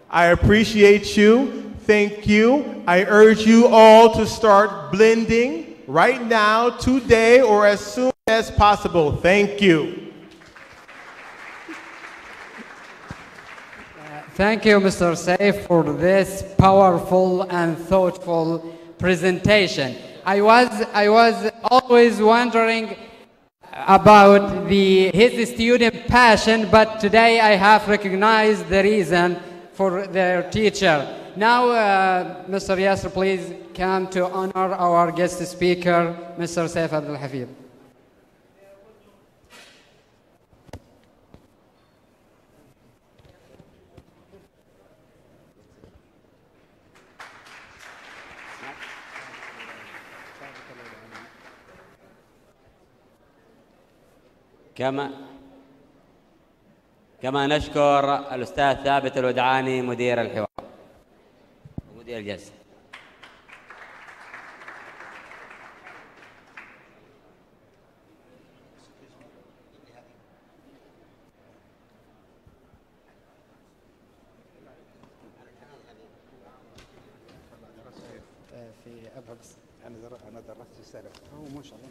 I appreciate you. Thank you. I urge you all to start blending right now, today, or as soon as possible. Thank you. Thank you, Mr. Saif, for this powerful and thoughtful presentation. I was always wondering about his student passion, but today I have recognized the reason for their teacher. Now, Mr. Yasser, please come to honor our guest speaker, Mr. Saif Abdul Hafid. كما نشكر الأستاذ ثابت الودعاني مدير الحوار ومدير الجلسة. في أبها بس أنا درست السنة هو ما شاء الله.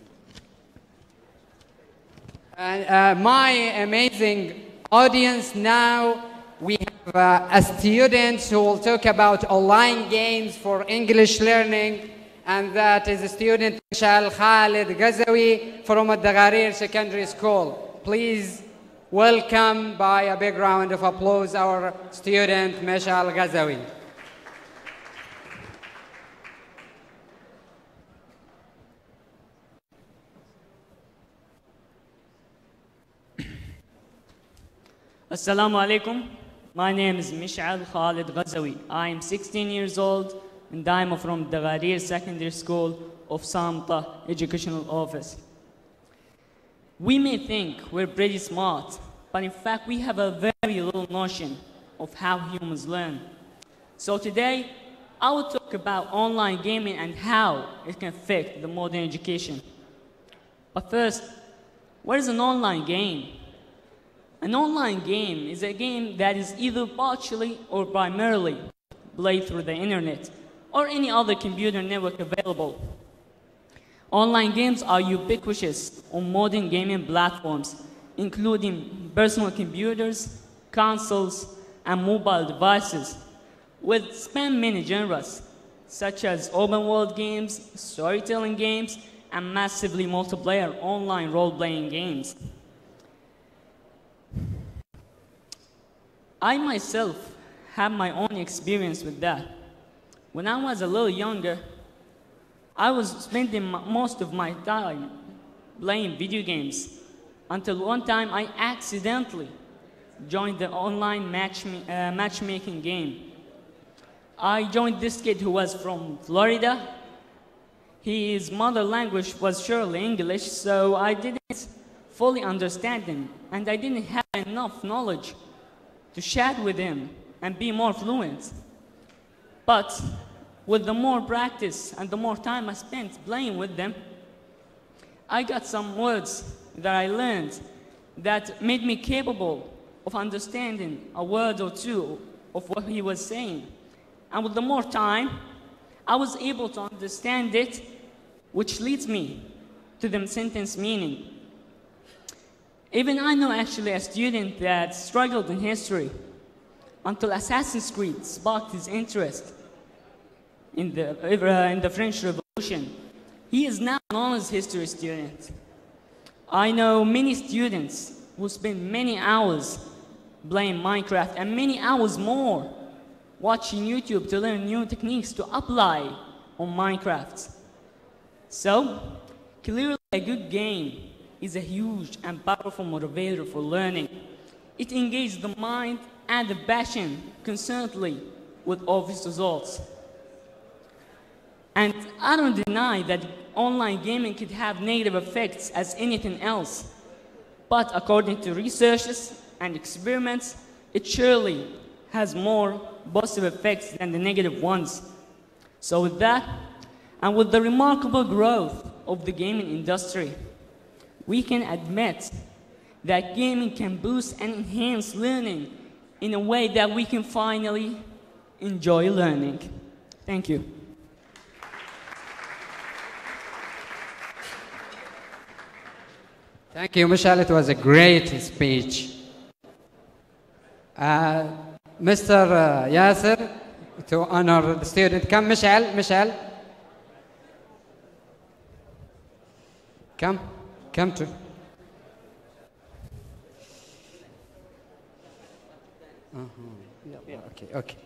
And my amazing audience, now we have a student who will talk about online games for English learning, and that is a student Mishal Khalid Ghazawi from Ad-Dagharir Secondary School. Please welcome by a big round of applause our student Mishal Ghazawi. Assalamu alaikum. My name is Mishal Khalid Ghazawi. I am 16 years old and I am from the Dagharir Secondary School of Samta Educational Office. We may think we're pretty smart, but in fact we have a very little notion of how humans learn. So today, I will talk about online gaming and how it can affect the modern education. But first, what is an online game? An online game is a game that is either partially or primarily played through the internet or any other computer network available. Online games are ubiquitous on modern gaming platforms, including personal computers, consoles, and mobile devices, which span many genres, such as open world games, storytelling games, and massively multiplayer online role-playing games. I myself have my own experience with that. When I was a little younger, I was spending most of my time playing video games until one time I accidentally joined the online matchmaking game. I joined this kid who was from Florida. His mother language was surely English, so I didn't fully understand him, and I didn't have enough knowledge to chat with him and be more fluent. But with the more practice and the more time I spent playing with them, I got some words that I learned that made me capable of understanding a word or two of what he was saying. And with the more time, I was able to understand it, which leads me to the sentence meaning. Even I know actually a student that struggled in history until Assassin's Creed sparked his interest in the French Revolution. He is now an honors history student. I know many students who spend many hours playing Minecraft and many hours more watching YouTube to learn new techniques to apply on Minecraft. So, clearly a good game is a huge and powerful motivator for learning. It engages the mind and the passion constantly with obvious results. And I don't deny that online gaming could have negative effects as anything else. But according to researchers and experiments, it surely has more positive effects than the negative ones. So with that, and with the remarkable growth of the gaming industry, we can admit that gaming can boost and enhance learning in a way that we can finally enjoy learning. Thank you. Thank you, Michelle. It was a great speech. Mr. Yasser, to honor the student. Come, Michelle. Come to. Okay.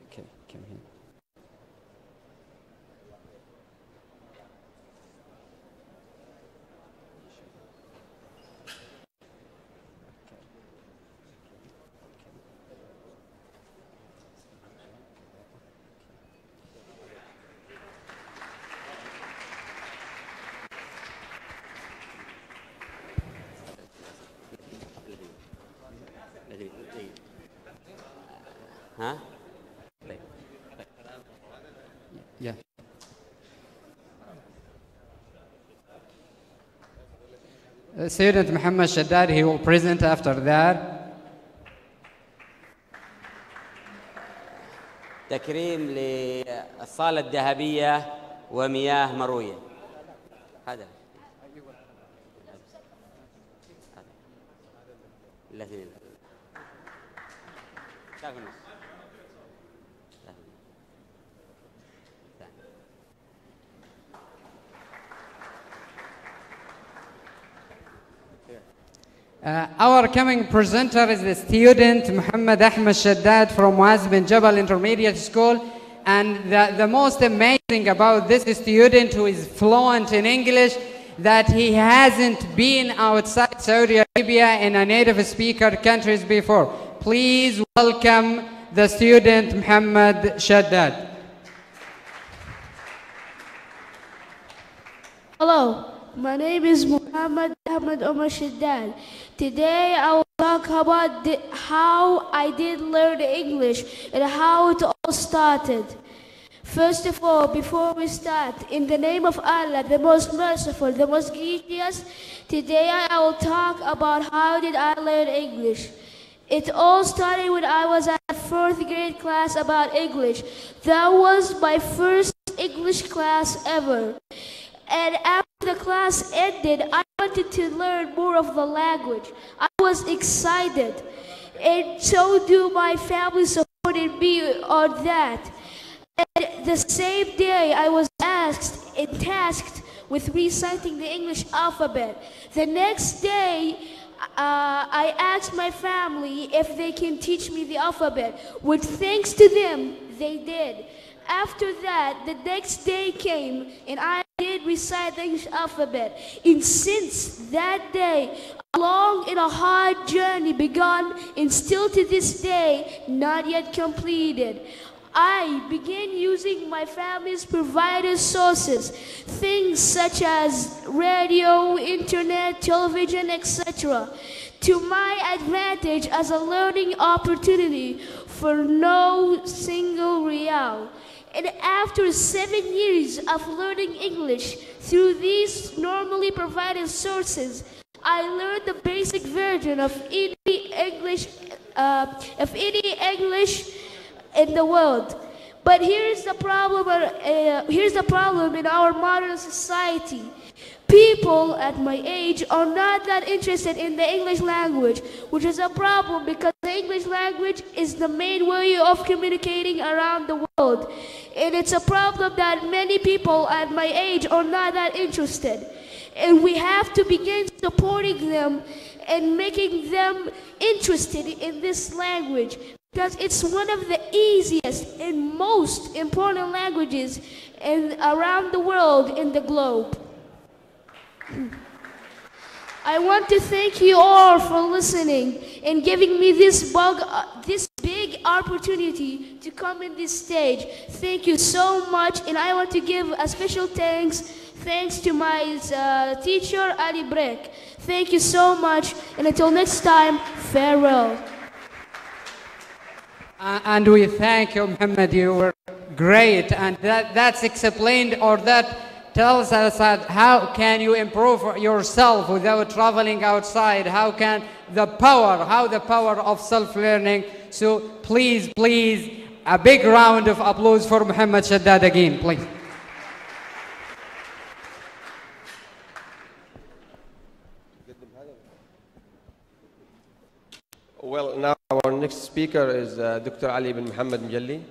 Okay, come here. Huh? Yeah. Student Muhammad Shaddad, he will present after that. تكريم للصالة الذهبية ومياه مروية. هذا الاثنين. Our coming presenter is the student Muhammad Ahmed Shaddad from Waz bin Jabal Intermediate School. And the most amazing about this student who is fluent in English, that he hasn't been outside Saudi Arabia in a native speaker countries before. Please welcome the student Muhammad Shaddad. Hello, my name is Muhammad Ahmed Omar Shaddad. Today I will talk about how I did learn English and how it all started. First of all, before we start, in the name of Allah, the most merciful, the most gracious, today I will talk about how did I learn English. It all started when I was at 4th grade class about English. That was my first English class ever. And after the class ended, I went wanted to learn more of the language. I was excited, and so do my family supported me on that. And the same day, I was asked and tasked with reciting the English alphabet. The next day, I asked my family if they can teach me the alphabet, which thanks to them, they did. After that, the next day came and I did recite the English alphabet. And since that day, a long and a hard journey begun and still to this day, not yet completed. I began using my family's provided sources, things such as radio, internet, television, etc., to my advantage as a learning opportunity for no single real. And after 7 years of learning English through these normally provided sources, I learned the basic version of any English in the world. But here's the problem in our modern society. People at my age are not that interested in the English language, which is a problem because the English language is the main way of communicating around the world. And it's a problem that many people at my age are not that interested. And we have to begin supporting them and making them interested in this language, because it's one of the easiest and most important languages around the world in the globe. I want to thank you all for listening and giving me this big opportunity to come in this stage. Thank you so much, and I want to give a special thanks to my teacher, Ali Brek. Thank you so much, and until next time, farewell. And we thank you, Muhammad. You were great, and that's explained, or that tells us that how can you improve yourself without traveling outside? How the power of self-learning. So please, a big round of applause for Muhammad Shaddad again, please. Well, now our next speaker is Dr. Ali bin Muhammad Mjalli.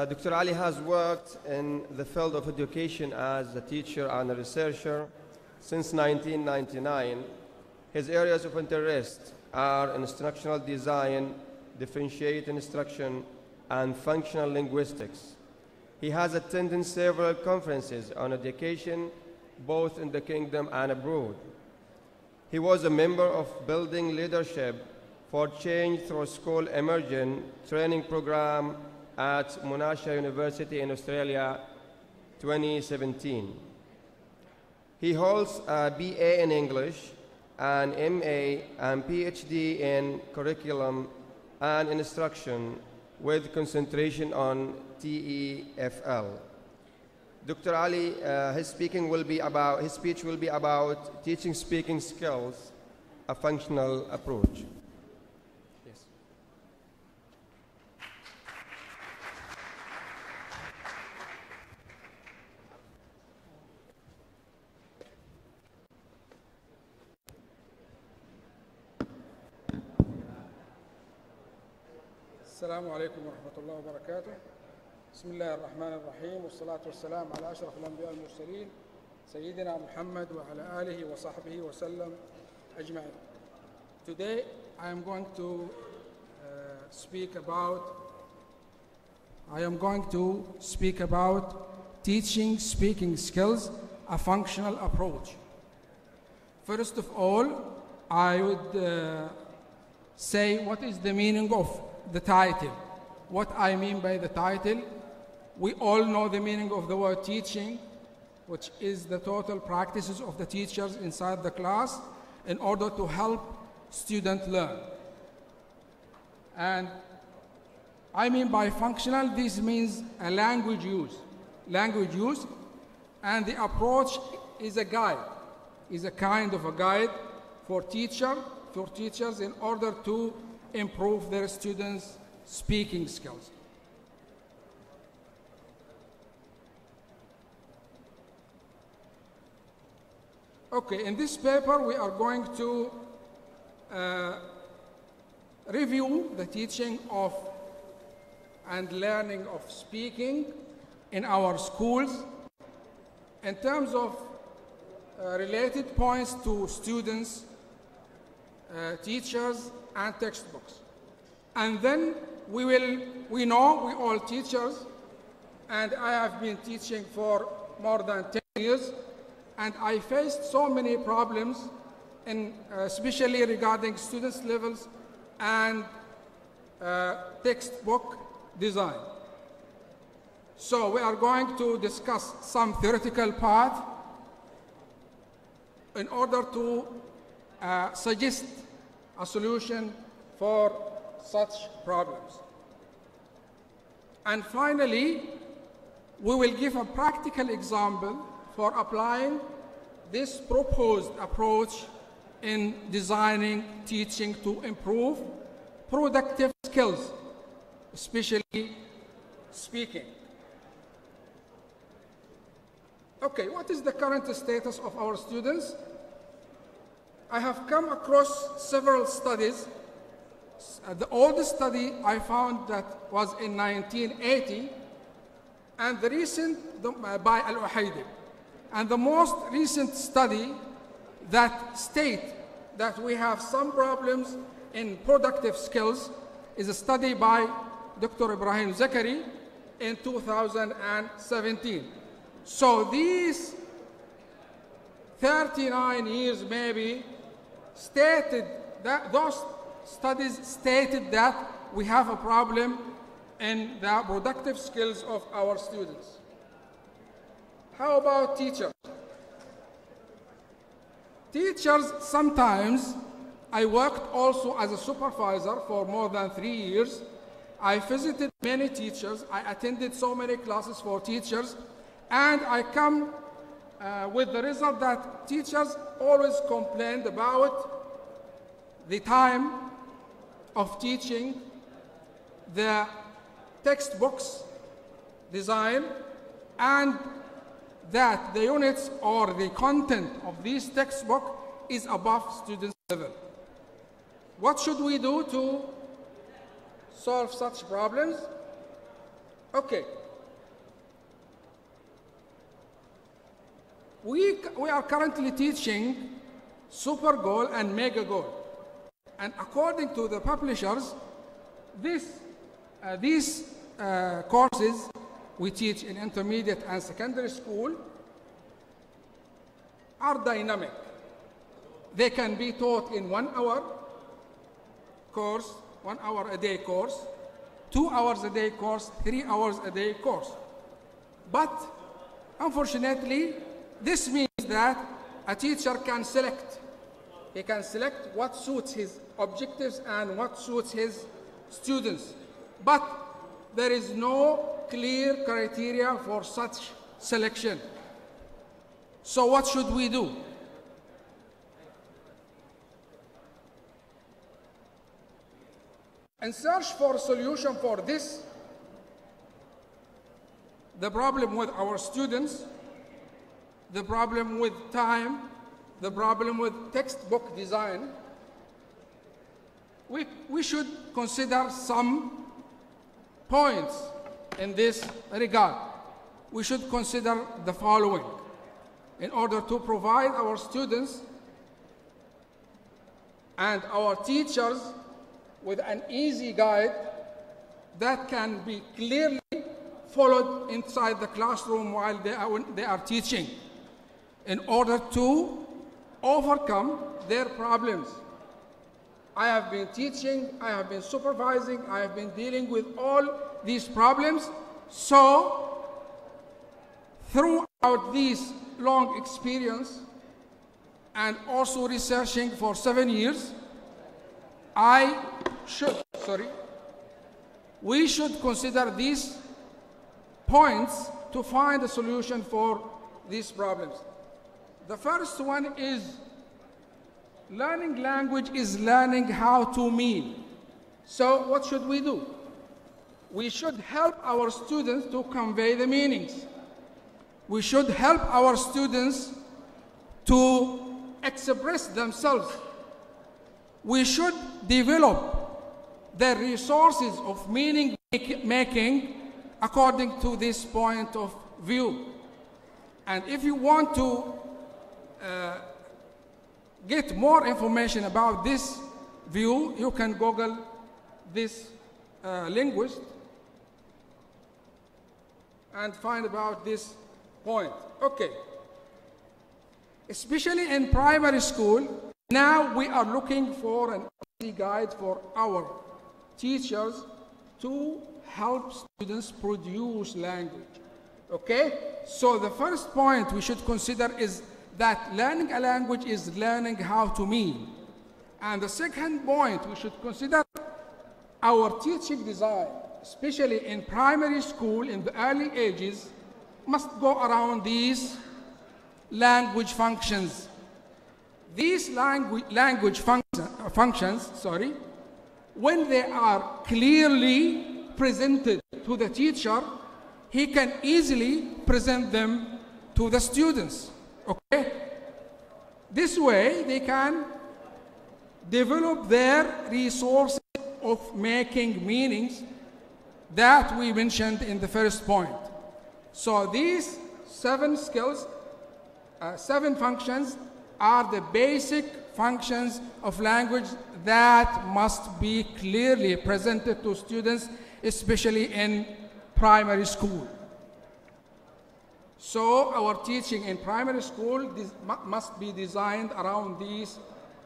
Dr. Ali has worked in the field of education as a teacher and a researcher since 1999. His areas of interest are instructional design, differentiated instruction, and functional linguistics. He has attended several conferences on education, both in the kingdom and abroad. He was a member of Building Leadership for Change through School Immersion training program at Monash University in Australia, 2017. He holds a BA in English, an MA and PhD in Curriculum and Instruction with concentration on TEFL. Dr. Ali, his speech will be about teaching speaking skills, a functional approach. السلام عليكم ورحمة الله وبركاته. بسم الله الرحمن الرحيم، والصلاة والسلام على أشرف الأنبياء والمرسلين سيدنا محمد وعلى آله وصحبه وسلم أجمعين. Today I am going to speak about teaching speaking skills, a functional approach. First of all, I would say what is the meaning of the title. What I mean by the title, we all know the meaning of the word teaching, which is the total practices of the teachers inside the class in order to help students learn. And I mean by functional, this means a language use, and the approach is a guide, is a kind of a guide for teachers in order to improve their students' speaking skills. Okay, in this paper we are going to review the teaching of and learning of speaking in our schools in terms of related points to students, teachers, and textbooks. And then we know we all teachers, and I have been teaching for more than 10 years, and I faced so many problems, especially regarding students' levels and textbook design. So we are going to discuss some theoretical part in order to suggest a solution for such problems. And finally, we will give a practical example for applying this proposed approach in designing teaching to improve productive skills, especially speaking. Okay, what is the current status of our students? I have come across several studies. The oldest study I found that was in 1980, and the recent by Al-Uhaydi. And the most recent study that state that we have some problems in productive skills is a study by Dr. Ibrahim Zakari in 2017. So these 39 years maybe stated that those studies stated that we have a problem in the productive skills of our students. How about teachers? Teachers, sometimes, I worked also as a supervisor for more than 3 years. I visited many teachers. I attended so many classes for teachers. And I come with the result that teachers always complained about the time of teaching, the textbooks design, and that the units or the content of this textbook is above students' level. What should we do to solve such problems? Okay. We are currently teaching super goal and mega goal. And according to the publishers, these courses we teach in intermediate and secondary school are dynamic. They can be taught in 1 hour course, 1 hour a day course, 2 hours a day course, 3 hours a day course. But unfortunately, this means that a teacher can select. He can select what suits his objectives and what suits his students. But there is no clear criteria for such selection. So what should we do? And search for a solution for this, the problem with our students, the problem with time, the problem with textbook design, we should consider some points in this regard. We should consider the following in order to provide our students and our teachers with an easy guide that can be clearly followed inside the classroom while they are teaching, in order to overcome their problems. I have been teaching, I have been supervising, I have been dealing with all these problems. So, throughout this long experience and also researching for 7 years, we should consider these points to find a solution for these problems. The first one is learning language is learning how to mean. So what should we do? We should help our students to convey the meanings. We should help our students to express themselves. We should develop the resources of meaning making according to this point of view. And if you want to get more information about this view, you can Google this linguist and find about this point. Okay. Especially in primary school, now we are looking for an easy guide for our teachers to help students produce language. Okay? So the first point we should consider is that learning a language is learning how to mean. And the second point we should consider our teaching design, especially in primary school in the early ages, must go around these language functions. These language functions, when they are clearly presented to the teacher, he can easily present them to the students. Okay? This way, they can develop their resources of making meanings that we mentioned in the first point. So these 7 skills, 7 functions are the basic functions of language that must be clearly presented to students, especially in primary school. So our teaching in primary school must be designed around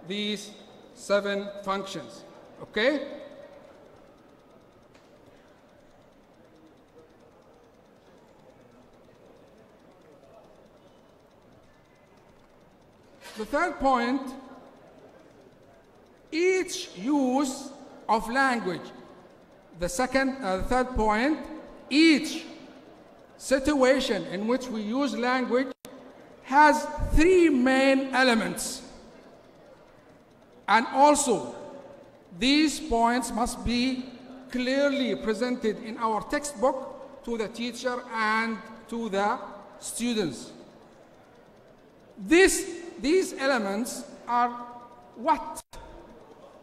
these 7 functions. Okay? The third point, each use of language. The third point, each situation in which we use language has 3 main elements. And also, these points must be clearly presented in our textbook to the teacher and to the students. These elements are what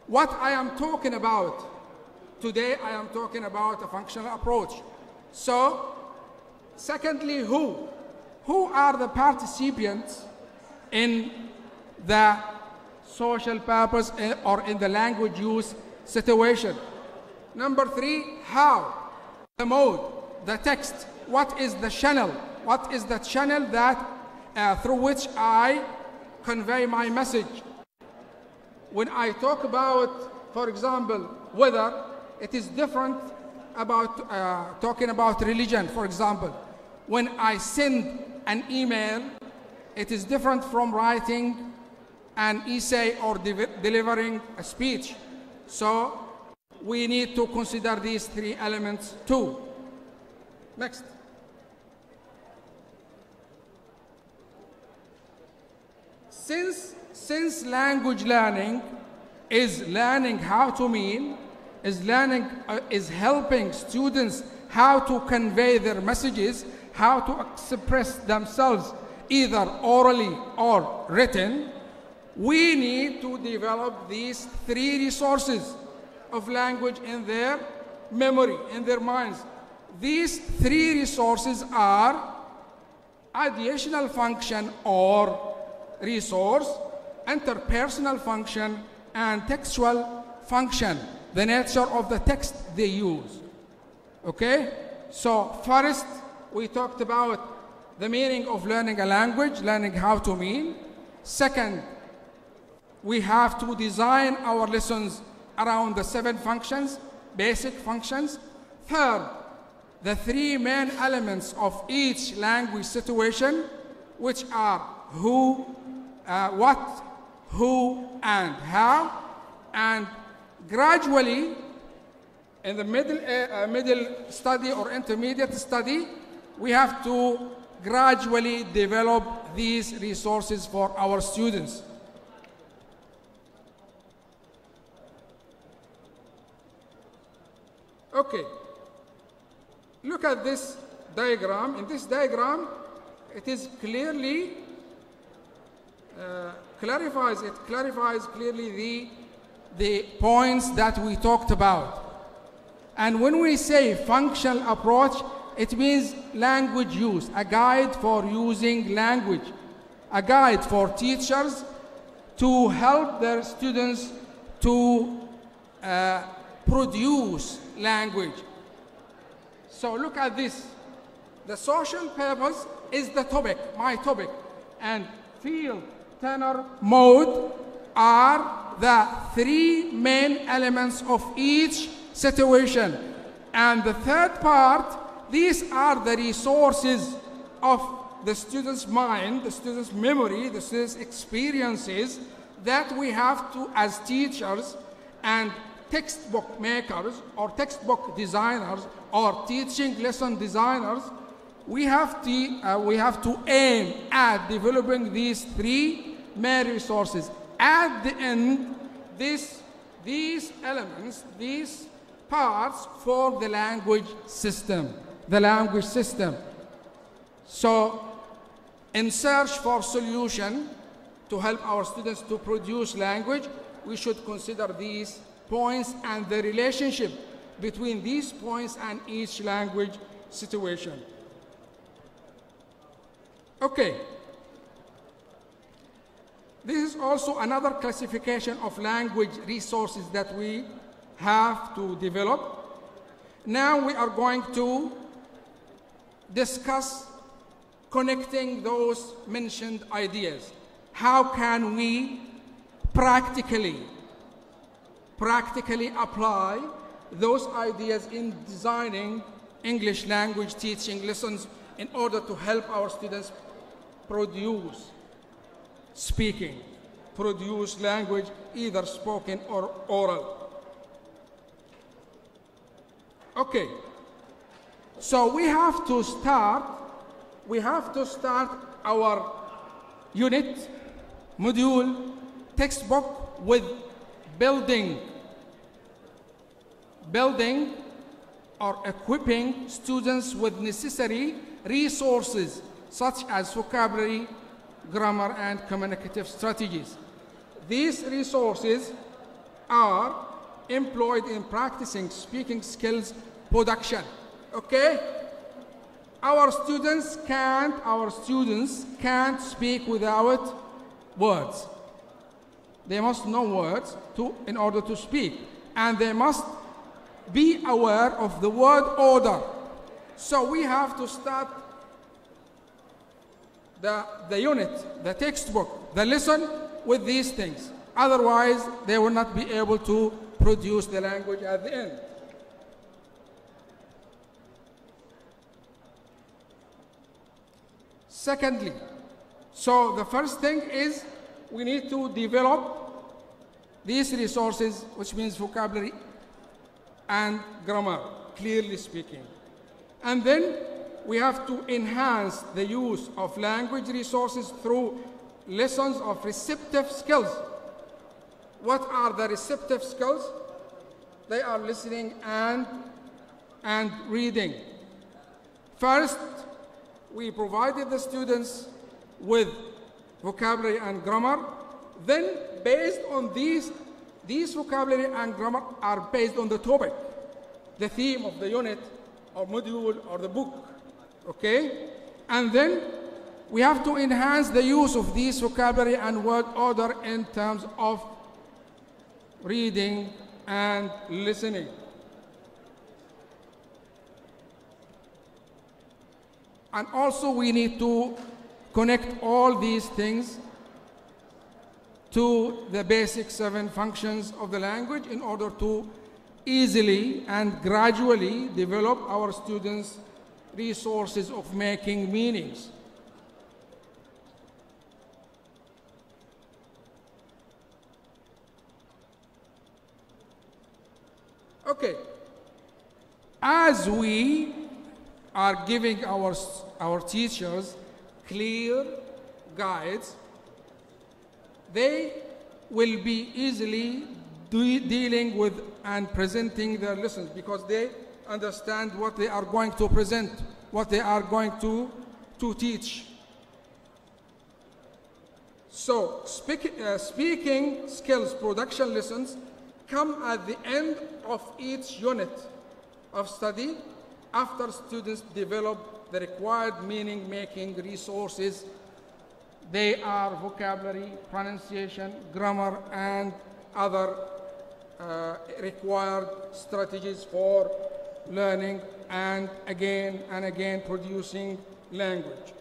I am talking about. Today I am talking about a functional approach. So, secondly, who? Who are the participants in the social purpose or in the language use situation? Number 3, how? The mode, the text. What is the channel? What is the channel that through which I convey my message? When I talk about, for example, weather, it is different about talking about religion, for example. When I send an email, it is different from writing an essay or delivering a speech. So we need to consider these 3 elements too. Next. Since language learning is learning how to mean, is helping students how to convey their messages, how to express themselves either orally or written, we need to develop these 3 resources of language in their memory, in their minds. These 3 resources are ideational function or resource, interpersonal function, and textual function, the nature of the text they use. Okay? So first, we talked about the meaning of learning a language, learning how to mean. Second, we have to design our lessons around the 7 functions, basic functions. Third, the 3 main elements of each language situation, which are who, what, who, and how. And gradually, in the middle study or intermediate study, we have to gradually develop these resources for our students. Okay, look at this diagram. In this diagram, it is clearly clarifies clearly the points that we talked about. And when we say functional approach, it means language use, a guide for using language, a guide for teachers to help their students to produce language. So look at this. The social purpose is the topic, my topic, and field, tenor, mode are the three main elements of each situation. And the third part, these are the resources of the student's mind, the student's memory, the student's experiences that we have to, as teachers and textbook makers or textbook designers or teaching lesson designers, we have to aim at developing these three main resources. At the end, these elements, these parts form the language system. The language system. So, in search for solution to help our students to produce language, we should consider these points and the relationship between these points and each language situation. Okay. This is also another classification of language resources that we have to develop. Now we are going to discuss connecting those mentioned ideas. How can we practically apply those ideas in designing English language teaching lessons in order to help our students produce speaking, produce language, either spoken or oral. Okay, so we have to start our unit, module, textbook with building or equipping students with necessary resources such as vocabulary, grammar, and communicative strategies. These resources are employed in practicing speaking skills production. Okay? Our students can't speak without words. They must know words in order to speak, and they must be aware of the word order. So we have to start the unit, the textbook, the lesson with these things. Otherwise, they will not be able to produce the language at the end. Secondly, so the first thing is we need to develop these resources, which means vocabulary and grammar, clearly speaking. And then we have to enhance the use of language resources through lessons of receptive skills. What are the receptive skills? They are listening and reading. First, we provided the students with vocabulary and grammar. Then, based on these vocabulary and grammar are based on the topic, the theme of the unit or module or the book. Okay? And then we have to enhance the use of these vocabulary and word order in terms of reading and listening. And also we need to connect all these things to the basic 7 functions of the language in order to easily and gradually develop our students' resources of making meanings. Okay. As we are giving our teachers clear guides, they will be easily dealing with and presenting their lessons because they understand what they are going to present, what they are going to teach. So speaking skills production lessons come at the end of each unit of study after students develop the required meaning-making resources. They are vocabulary, pronunciation, grammar, and other required strategies for learning and again producing language.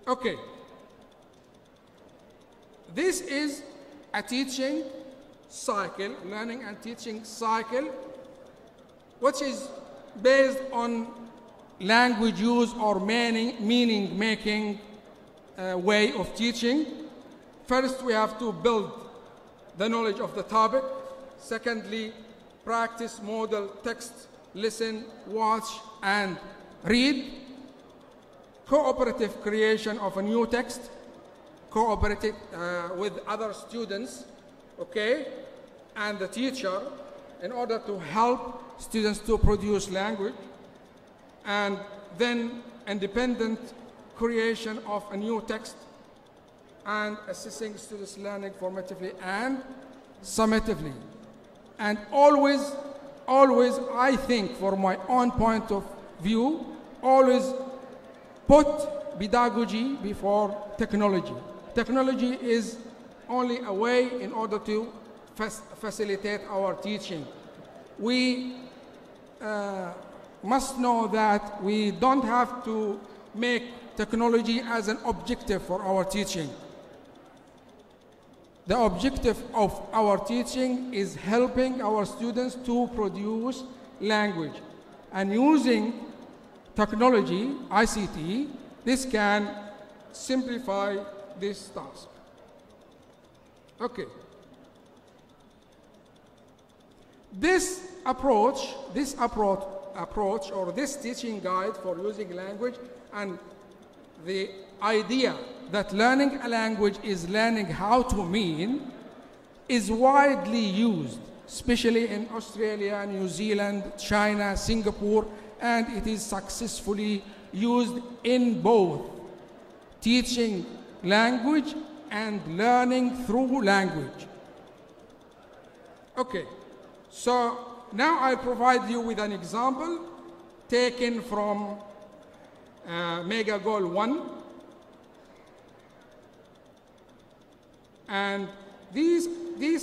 Okay. This is a teaching cycle, learning and teaching cycle, which is based on language use or meaning-making way of teaching. First, we have to build the knowledge of the topic. Secondly, practice, model, text, listen, watch, and read. Cooperative creation of a new text, cooperative with other students, okay, and the teacher in order to help students to produce language. And then independent creation of a new text and assessing students' learning formatively and summatively. And always, I think, for my own point of view, always put pedagogy before technology. Technology is only a way in order to facilitate our teaching. We must know that we don't have to make technology as an objective for our teaching. The objective of our teaching is helping our students to produce language. And using technology, ICT, this can simplify this task. Okay. This approach or this teaching guide for using language and the idea that learning a language is learning how to mean is widely used, especially in Australia, New Zealand, China, Singapore, and it is successfully used in both teaching language and learning through language. Okay, so now I'll provide you with an example taken from Mega Goal 1. And these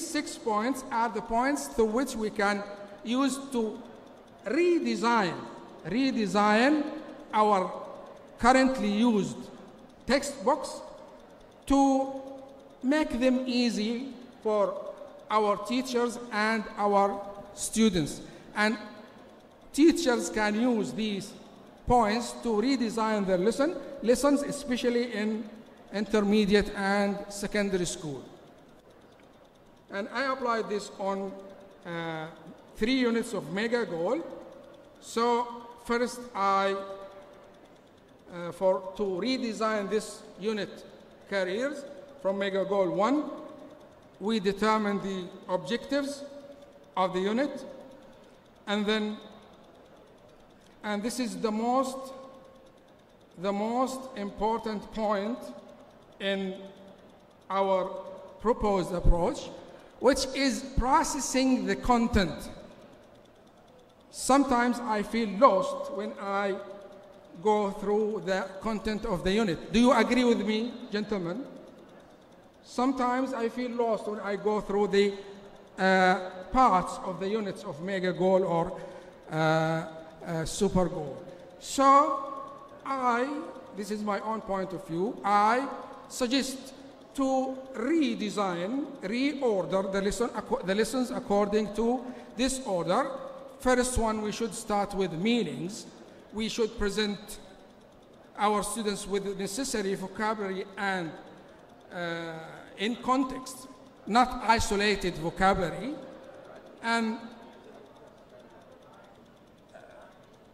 6 points are the points to which we can use to redesign our currently used textbooks to make them easy for our teachers and our students. And teachers can use these points to redesign their lessons, especially in intermediate and secondary school. And I applied this on 3 units of Mega Goal. So first to redesign this unit careers from Mega Goal 1, we determine the objectives of the unit, and this is the most important point in our proposed approach, which is processing the content. Sometimes I feel lost when I go through the content of the unit. Do you agree with me, gentlemen? Sometimes I feel lost when I go through the parts of the units of Mega Goal or Super Goal. So this is my own point of view, I suggest to reorder the lessons according to this order. First one, we should start with meanings. We should present our students with the necessary vocabulary and in context, not isolated vocabulary. And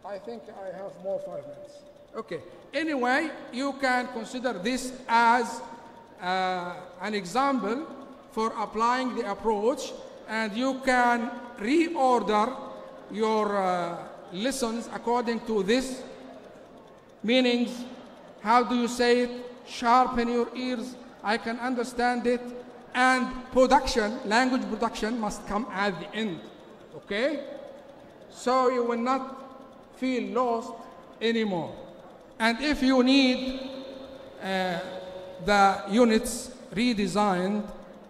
I think I have more 5 minutes. Okay. Anyway, you can consider this as an example for applying the approach, and you can reorder your lessons according to this meanings. How do you say it? Sharpen your ears. I can understand it. And production, language production must come at the end. Okay? So you will not feel lost anymore. And if you need the units redesigned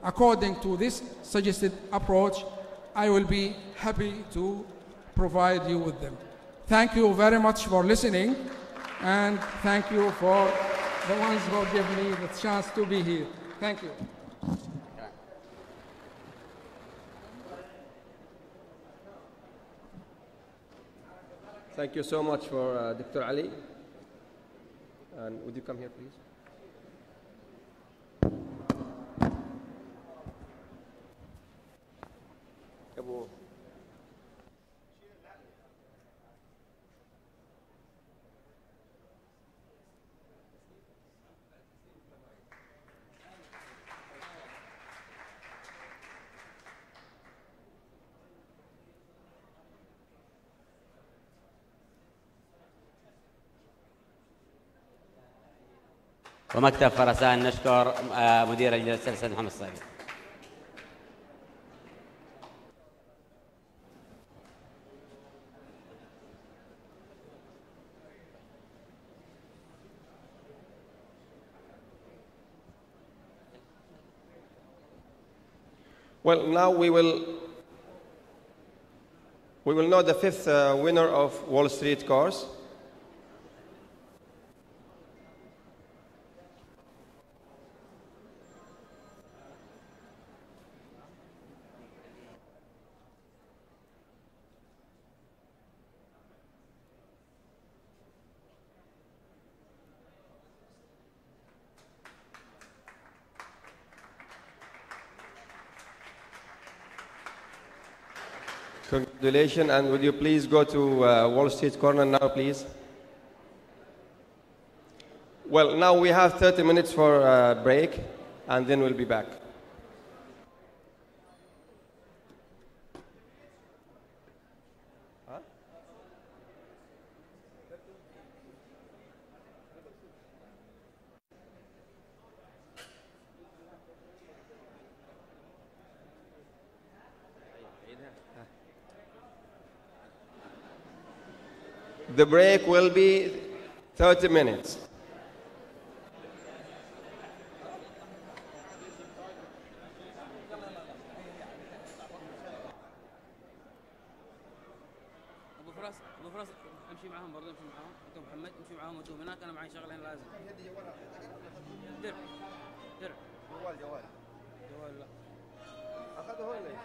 according to this suggested approach, I will be happy to provide you with them. Thank you very much for listening, and thank you for the ones who give me the chance to be here. Thank you. Thank you so much for Dr. Ali. And would you come here, please? ومكتب فرسان نشكر مدير الجلسة الأستاذ محمد الصايغ. Well, now we will know the fifth winner of Wall Street course. Congratulations, and would you please go to Wall Street corner now, please? Well, now we have 30 minutes for a break, and then we'll be back. The break will be 30 minutes. ابو فراس امشي معاهم برضه، امشي معاهم انت محمد، امشي معاهم انتم هناك، انا معي شغله هنا لازم. درع درع جوال لا اخذه هو ليه؟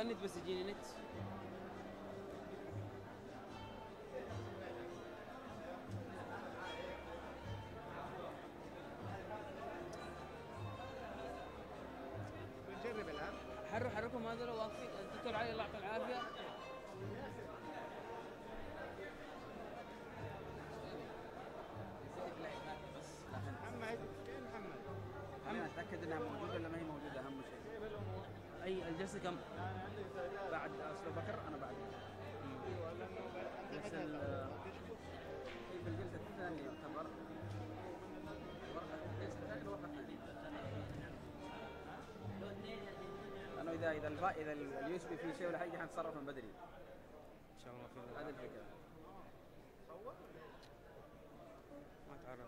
النت بس يجيني نت. بنجرب الان. حركهم هذول واقفين، دكتور علي الله يعطيه العافيه. محمد اتاكد انها موجوده ولا ما هي موجوده، اهم شيء. اي الجلسه كم؟ بعد استاذ بكر انا بعد. في الجلسه الثانيه يعتبر الجلسه الثانيه الورقه الثانيه. لانه اذا اليو اس بي فيه شيء ولا حاجه حنتصرف من بدري. هذه الفكرة. ما تعرف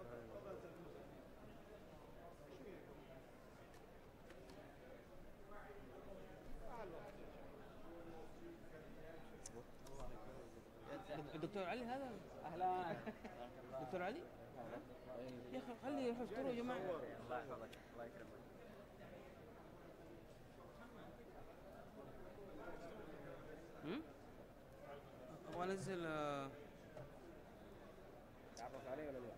الدكتور علي هذا. اهلا. دكتور علي يا اخي خليه يروح يفطروا يا جماعه. الله يحفظك الله يكرمك. ابغى انزل تعرف عليه ولا لا؟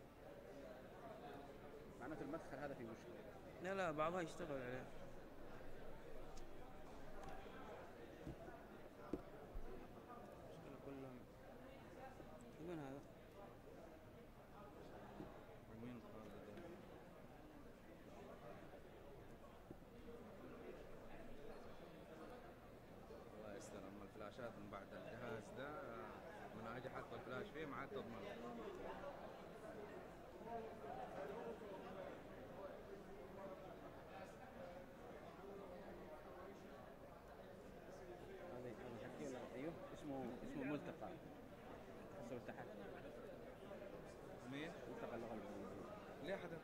معناته المدخل هذا في مشكله. لا بعضها يشتغل عليه. المشكله كلهم وين هذا؟ وين الله يستر. اما الفلاشات من بعد الجهاز ده من اجي احط الفلاش فيه ما عاد تضمن. هذا حكي له ايوه اسمه ملتقى. حصل تحت. مين؟ ملتقى اللغة الانجليزية. ليه حدا؟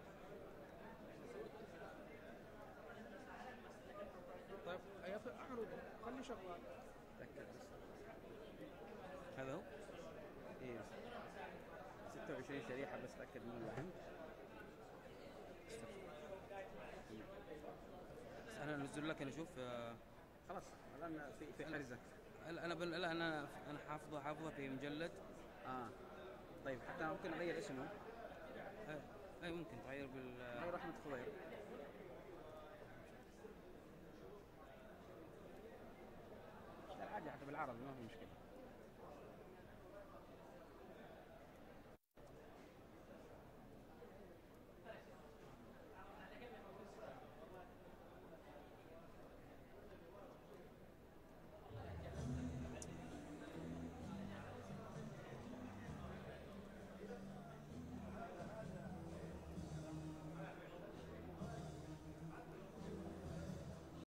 طيب يا اخي اعرضه خليه شغال. تأكد بس. هذا هو؟ ايه 26 شريحة بس تأكد من اللحم. بس انا انزل لك انا اشوف خلاص الان في حرزة. انا حافظه في مجلد. طيب حتى ممكن اغير اسمه. اي ممكن تغير غير احمد خضير. لا عادي حتى بالعربي ما في مشكلة.